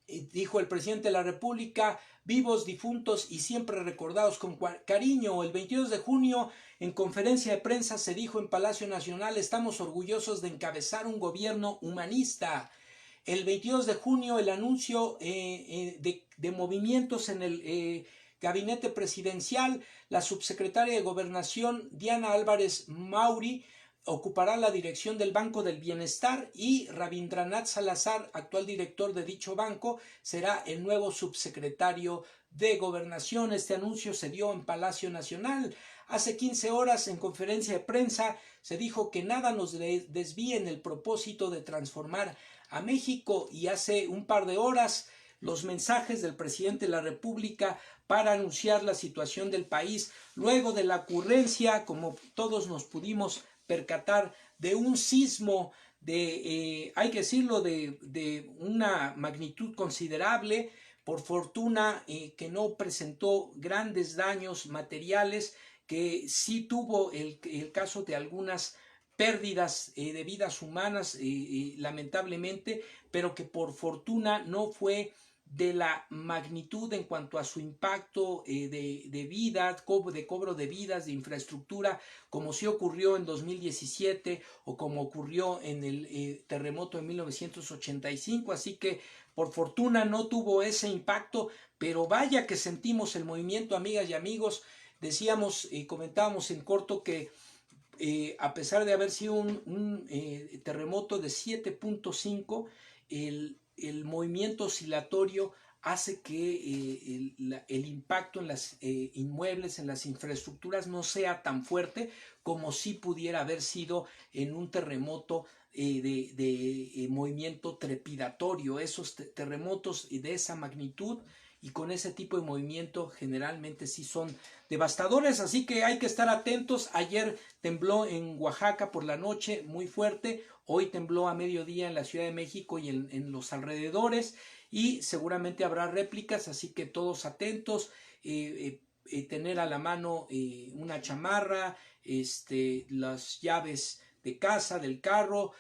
dijo el presidente de la República, vivos, difuntos y siempre recordados con cariño. El 22 de junio, en conferencia de prensa, se dijo en Palacio Nacional, estamos orgullosos de encabezar un gobierno humanista. El 22 de junio, el anuncio de movimientos en el gabinete presidencial, la subsecretaria de Gobernación, Diana Álvarez Mauri, ocupará la dirección del Banco del Bienestar y Rabindranath Salazar, actual director de dicho banco, será el nuevo subsecretario de Gobernación. Este anuncio se dio en Palacio Nacional. Hace 15 horas, en conferencia de prensa, se dijo que nada nos desvíe en el propósito de transformar a México, y hace un par de horas los mensajes del presidente de la República para anunciar la situación del país luego de la ocurrencia, como todos nos pudimos percatar, de un sismo hay que decirlo, de una magnitud considerable. Por fortuna que no presentó grandes daños materiales, que sí tuvo el caso de algunas pérdidas de vidas humanas, lamentablemente, pero que por fortuna no fue de la magnitud en cuanto a su impacto de vida, de cobro de vidas, de infraestructura, como sí ocurrió en 2017 o como ocurrió en el terremoto de 1985. Así que por fortuna no tuvo ese impacto, pero vaya que sentimos el movimiento, amigas y amigos. Decíamos y comentábamos en corto que a pesar de haber sido un terremoto de 7.5, el movimiento oscilatorio hace que el impacto en los inmuebles, en las infraestructuras, no sea tan fuerte como si pudiera haber sido en un terremoto de movimiento trepidatorio. Esos terremotos de esa magnitud y con ese tipo de movimiento generalmente sí son devastadores, así que hay que estar atentos. Ayer tembló en Oaxaca por la noche muy fuerte, hoy tembló a mediodía en la Ciudad de México y en los alrededores, y seguramente habrá réplicas, así que todos atentos, tener a la mano una chamarra, las llaves de casa, del carro,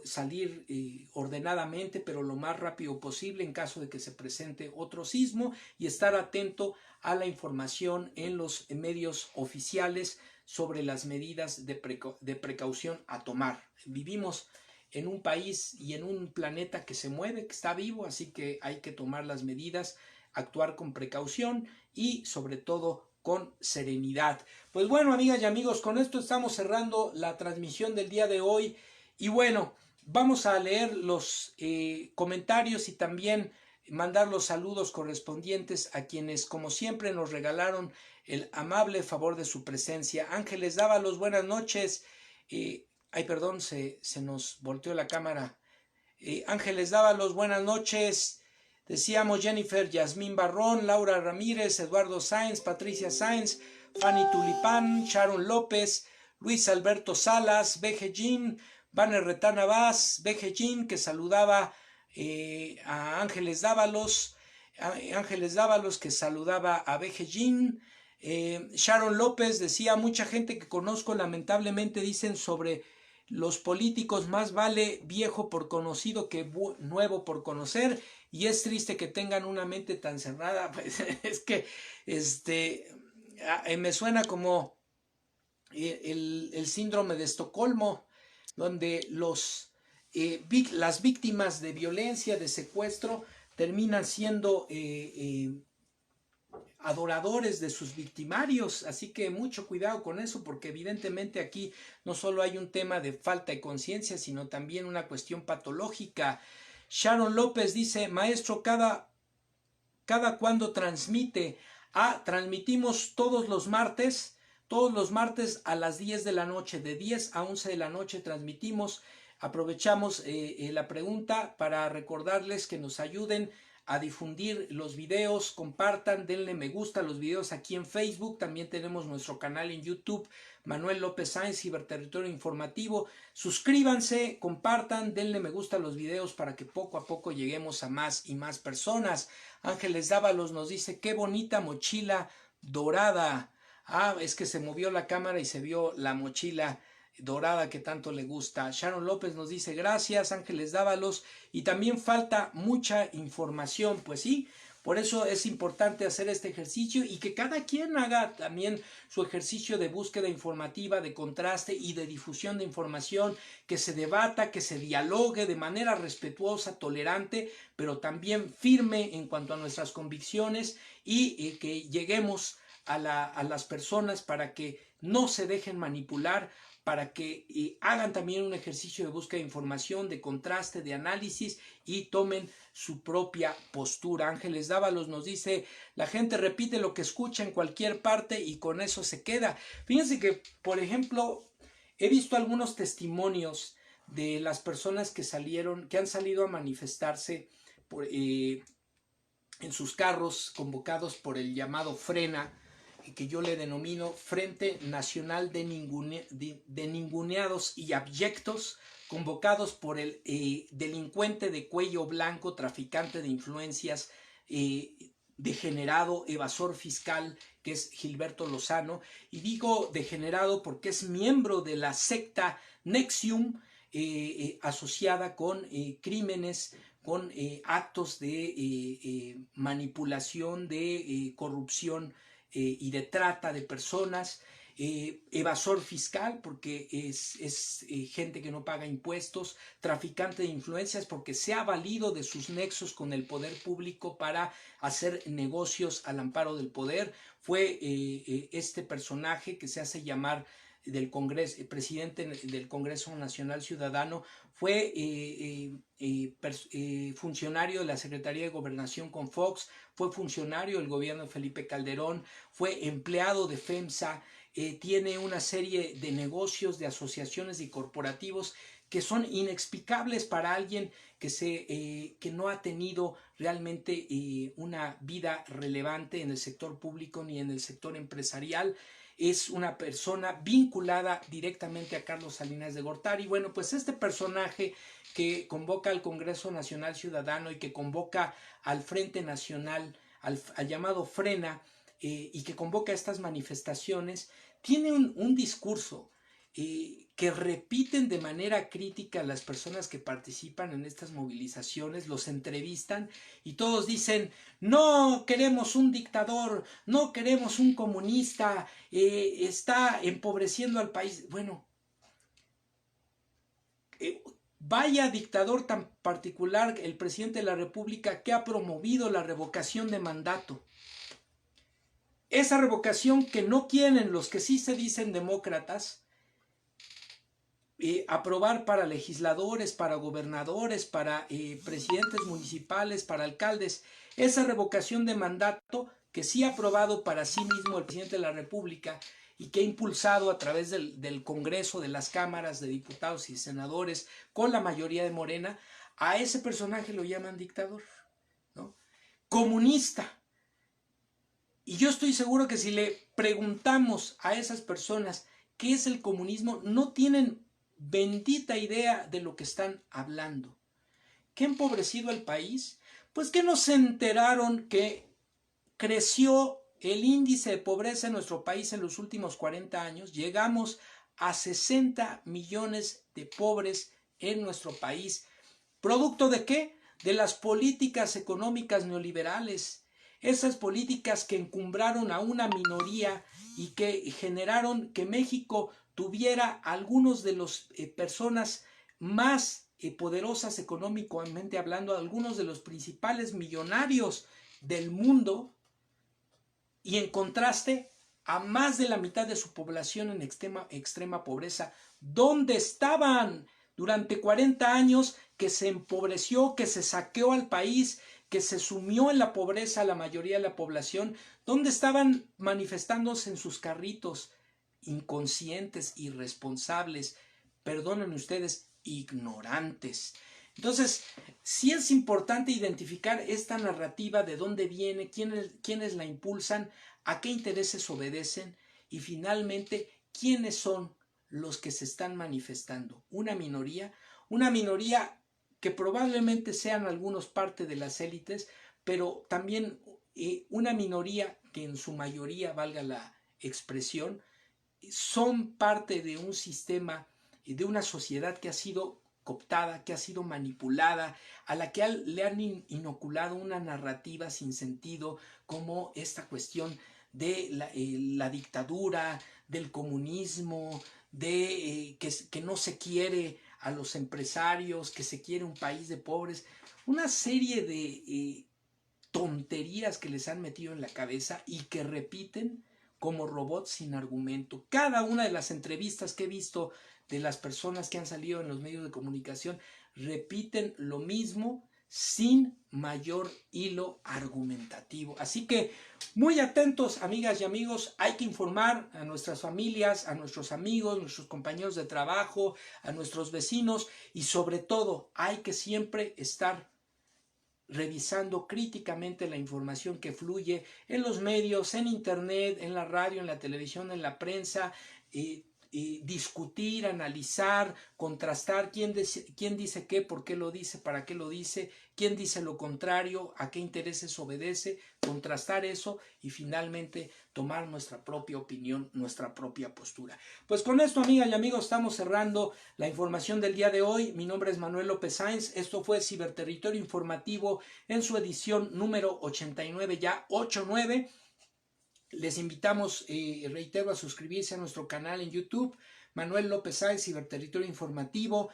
salir ordenadamente, pero lo más rápido posible en caso de que se presente otro sismo, y estar atento a la información en los medios oficiales sobre las medidas de precaución a tomar. Vivimos en un país y en un planeta que se mueve, que está vivo, así que hay que tomar las medidas, actuar con precaución y sobre todo con serenidad. Pues bueno, amigas y amigos, con esto estamos cerrando la transmisión del día de hoy. Y bueno, vamos a leer los comentarios y también mandar los saludos correspondientes a quienes, como siempre, nos regalaron el amable favor de su presencia. Ángeles Dávalos, buenas noches. Ay, perdón, se nos volteó la cámara. Ángeles Dávalos, buenas noches. Decíamos Jennifer Yasmín Barrón, Laura Ramírez, Eduardo Sáenz, Patricia Sáenz, Fanny Tulipán, Sharon López, Luis Alberto Salas, BG Jean, Banner Retana Vaz, BG Jean, que saludaba a Ángeles Dávalos, que saludaba a BG Jean. Sharon López decía, mucha gente que conozco lamentablemente dicen sobre los políticos, más vale viejo por conocido que nuevo por conocer, y es triste que tengan una mente tan cerrada. Pues, es que me suena como el síndrome de Estocolmo, donde las víctimas de violencia, de secuestro, terminan siendo adoradores de sus victimarios. Así que mucho cuidado con eso, porque evidentemente aquí no solo hay un tema de falta de conciencia, sino también una cuestión patológica. Sharon López dice, maestro, cada cuándo transmite. Transmitimos todos los martes a las 10 de la noche, de 10 a 11 de la noche transmitimos. Aprovechamos la pregunta para recordarles que nos ayuden a difundir los videos, compartan, denle me gusta a los videos aquí en Facebook, también tenemos nuestro canal en YouTube, Manuel López Sáenz, Ciberterritorio Informativo. Suscríbanse, compartan, denle me gusta a los videos para que poco a poco lleguemos a más y más personas. Ángeles Dávalos nos dice, qué bonita mochila dorada. Es que se movió la cámara y se vio la mochila dorada que tanto le gusta. Sharon López nos dice, gracias Ángeles Dávalos, y también falta mucha información. Pues sí, por eso es importante hacer este ejercicio y que cada quien haga también su ejercicio de búsqueda informativa, de contraste y de difusión de información, que se debata, que se dialogue de manera respetuosa, tolerante, pero también firme en cuanto a nuestras convicciones, y que lleguemos a las personas para que no se dejen manipular, para que hagan también un ejercicio de búsqueda de información, de contraste, de análisis, y tomen su propia postura. Ángeles Dávalos nos dice, la gente repite lo que escucha en cualquier parte y con eso se queda. Fíjense que, por ejemplo, he visto algunos testimonios de las personas que han salido a manifestarse en sus carros, convocados por el llamado Frena, que yo le denomino Frente Nacional de Ninguneados y Abyectos, convocados por el delincuente de cuello blanco, traficante de influencias, degenerado, evasor fiscal, que es Gilberto Lozano. Y digo degenerado porque es miembro de la secta NXIVM, asociada con crímenes, con actos de manipulación, de corrupción y de trata de personas, evasor fiscal porque es gente que no paga impuestos, traficante de influencias porque se ha valido de sus nexos con el poder público para hacer negocios al amparo del poder. Fue este personaje que se hace llamar del Congreso, presidente del Congreso Nacional Ciudadano, fue funcionario de la Secretaría de Gobernación con Fox, fue funcionario del gobierno de Felipe Calderón, fue empleado de FEMSA, tiene una serie de negocios, de asociaciones y corporativos que son inexplicables para alguien que no ha tenido realmente una vida relevante en el sector público ni en el sector empresarial. Es una persona vinculada directamente a Carlos Salinas de Gortari. Bueno, pues este personaje que convoca al Congreso Nacional Ciudadano y que convoca al Frente Nacional, al llamado Frena, y que convoca estas manifestaciones, tiene un discurso que repiten de manera crítica las personas que participan en estas movilizaciones, los entrevistan y todos dicen, no queremos un dictador, no queremos un comunista, está empobreciendo al país. Bueno, vaya dictador tan particular el presidente de la República, que ha promovido la revocación de mandato. Esa revocación que no quieren los que sí se dicen demócratas, aprobar para legisladores, para gobernadores, para presidentes municipales, para alcaldes. Esa revocación de mandato que sí ha aprobado para sí mismo el presidente de la República y que ha impulsado a través del Congreso, de las cámaras de diputados y senadores, con la mayoría de Morena, a ese personaje lo llaman dictador, ¿no? Comunista. Y yo estoy seguro que si le preguntamos a esas personas qué es el comunismo, no tienen bendita idea de lo que están hablando. ¿Qué ha empobrecido al país? Pues que no se enteraron que creció el índice de pobreza en nuestro país en los últimos 40 años. Llegamos a 60 millones de pobres en nuestro país. ¿Producto de qué? De las políticas económicas neoliberales. Esas políticas que encumbraron a una minoría y que generaron que México tuviera algunos de las personas más poderosas económicamente hablando, algunos de los principales millonarios del mundo, y en contraste a más de la mitad de su población en extrema pobreza. ¿Dónde estaban? durante 40 años que se empobreció, que se saqueó al país, que se sumió en la pobreza a la mayoría de la población, donde estaban manifestándose en sus carritos, inconscientes, irresponsables, perdonen ustedes, ignorantes. Entonces, sí es importante identificar esta narrativa, de dónde viene, quiénes la impulsan, a qué intereses obedecen y finalmente quiénes son los que se están manifestando. Una minoría que probablemente sean algunos parte de las élites, pero también una minoría que en su mayoría, valga la expresión, son parte de un sistema, de una sociedad que ha sido cooptada, que ha sido manipulada, a la que le han inoculado una narrativa sin sentido, como esta cuestión de la dictadura, del comunismo, de que no se quiere a los empresarios, que se quiere un país de pobres, una serie de tonterías que les han metido en la cabeza y que repiten como robots sin argumento. Cada una de las entrevistas que he visto de las personas que han salido en los medios de comunicación repiten lo mismo sin mayor hilo argumentativo. Así que muy atentos, amigas y amigos, hay que informar a nuestras familias, a nuestros amigos, nuestros compañeros de trabajo, a nuestros vecinos y sobre todo hay que siempre estar revisando críticamente la información que fluye en los medios, en internet, en la radio, en la televisión, en la prensa, discutir, analizar, contrastar quién dice qué, por qué lo dice, para qué lo dice, quién dice lo contrario, a qué intereses obedece, contrastar eso y finalmente tomar nuestra propia opinión, nuestra propia postura. Pues con esto, amigas y amigos, estamos cerrando la información del día de hoy. Mi nombre es Manuel López Sáenz. Esto fue Ciberterritorio Informativo en su edición número 89, ya 89. Les invitamos, reitero, a suscribirse a nuestro canal en YouTube, Manuel López Sáenz, Ciberterritorio Informativo.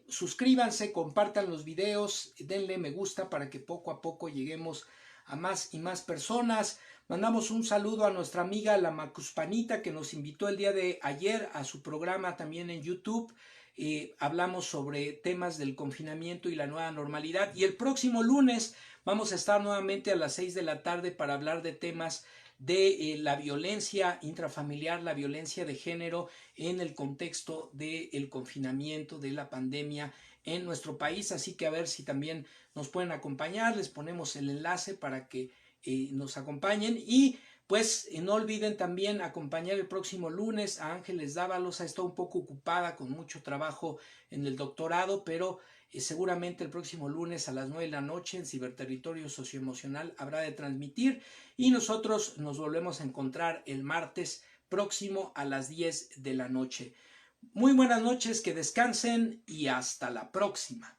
Suscríbanse, compartan los videos, denle me gusta para que poco a poco lleguemos a más y más personas. Mandamos un saludo a nuestra amiga la Macuspanita, que nos invitó el día de ayer a su programa también en YouTube. Hablamos sobre temas del confinamiento y la nueva normalidad. Y el próximo lunes vamos a estar nuevamente a las 6 de la tarde para hablar de temas de la violencia intrafamiliar, la violencia de género en el contexto del confinamiento, de la pandemia en nuestro país. Así que a ver si también nos pueden acompañar, les ponemos el enlace para que nos acompañen y pues no olviden también acompañar el próximo lunes a Ángeles Dávalos. Ha estado un poco ocupada con mucho trabajo en el doctorado, pero seguramente el próximo lunes a las 9 de la noche en Ciberterritorio Socioemocional habrá de transmitir y nosotros nos volvemos a encontrar el martes próximo a las 10 de la noche. Muy buenas noches, que descansen y hasta la próxima.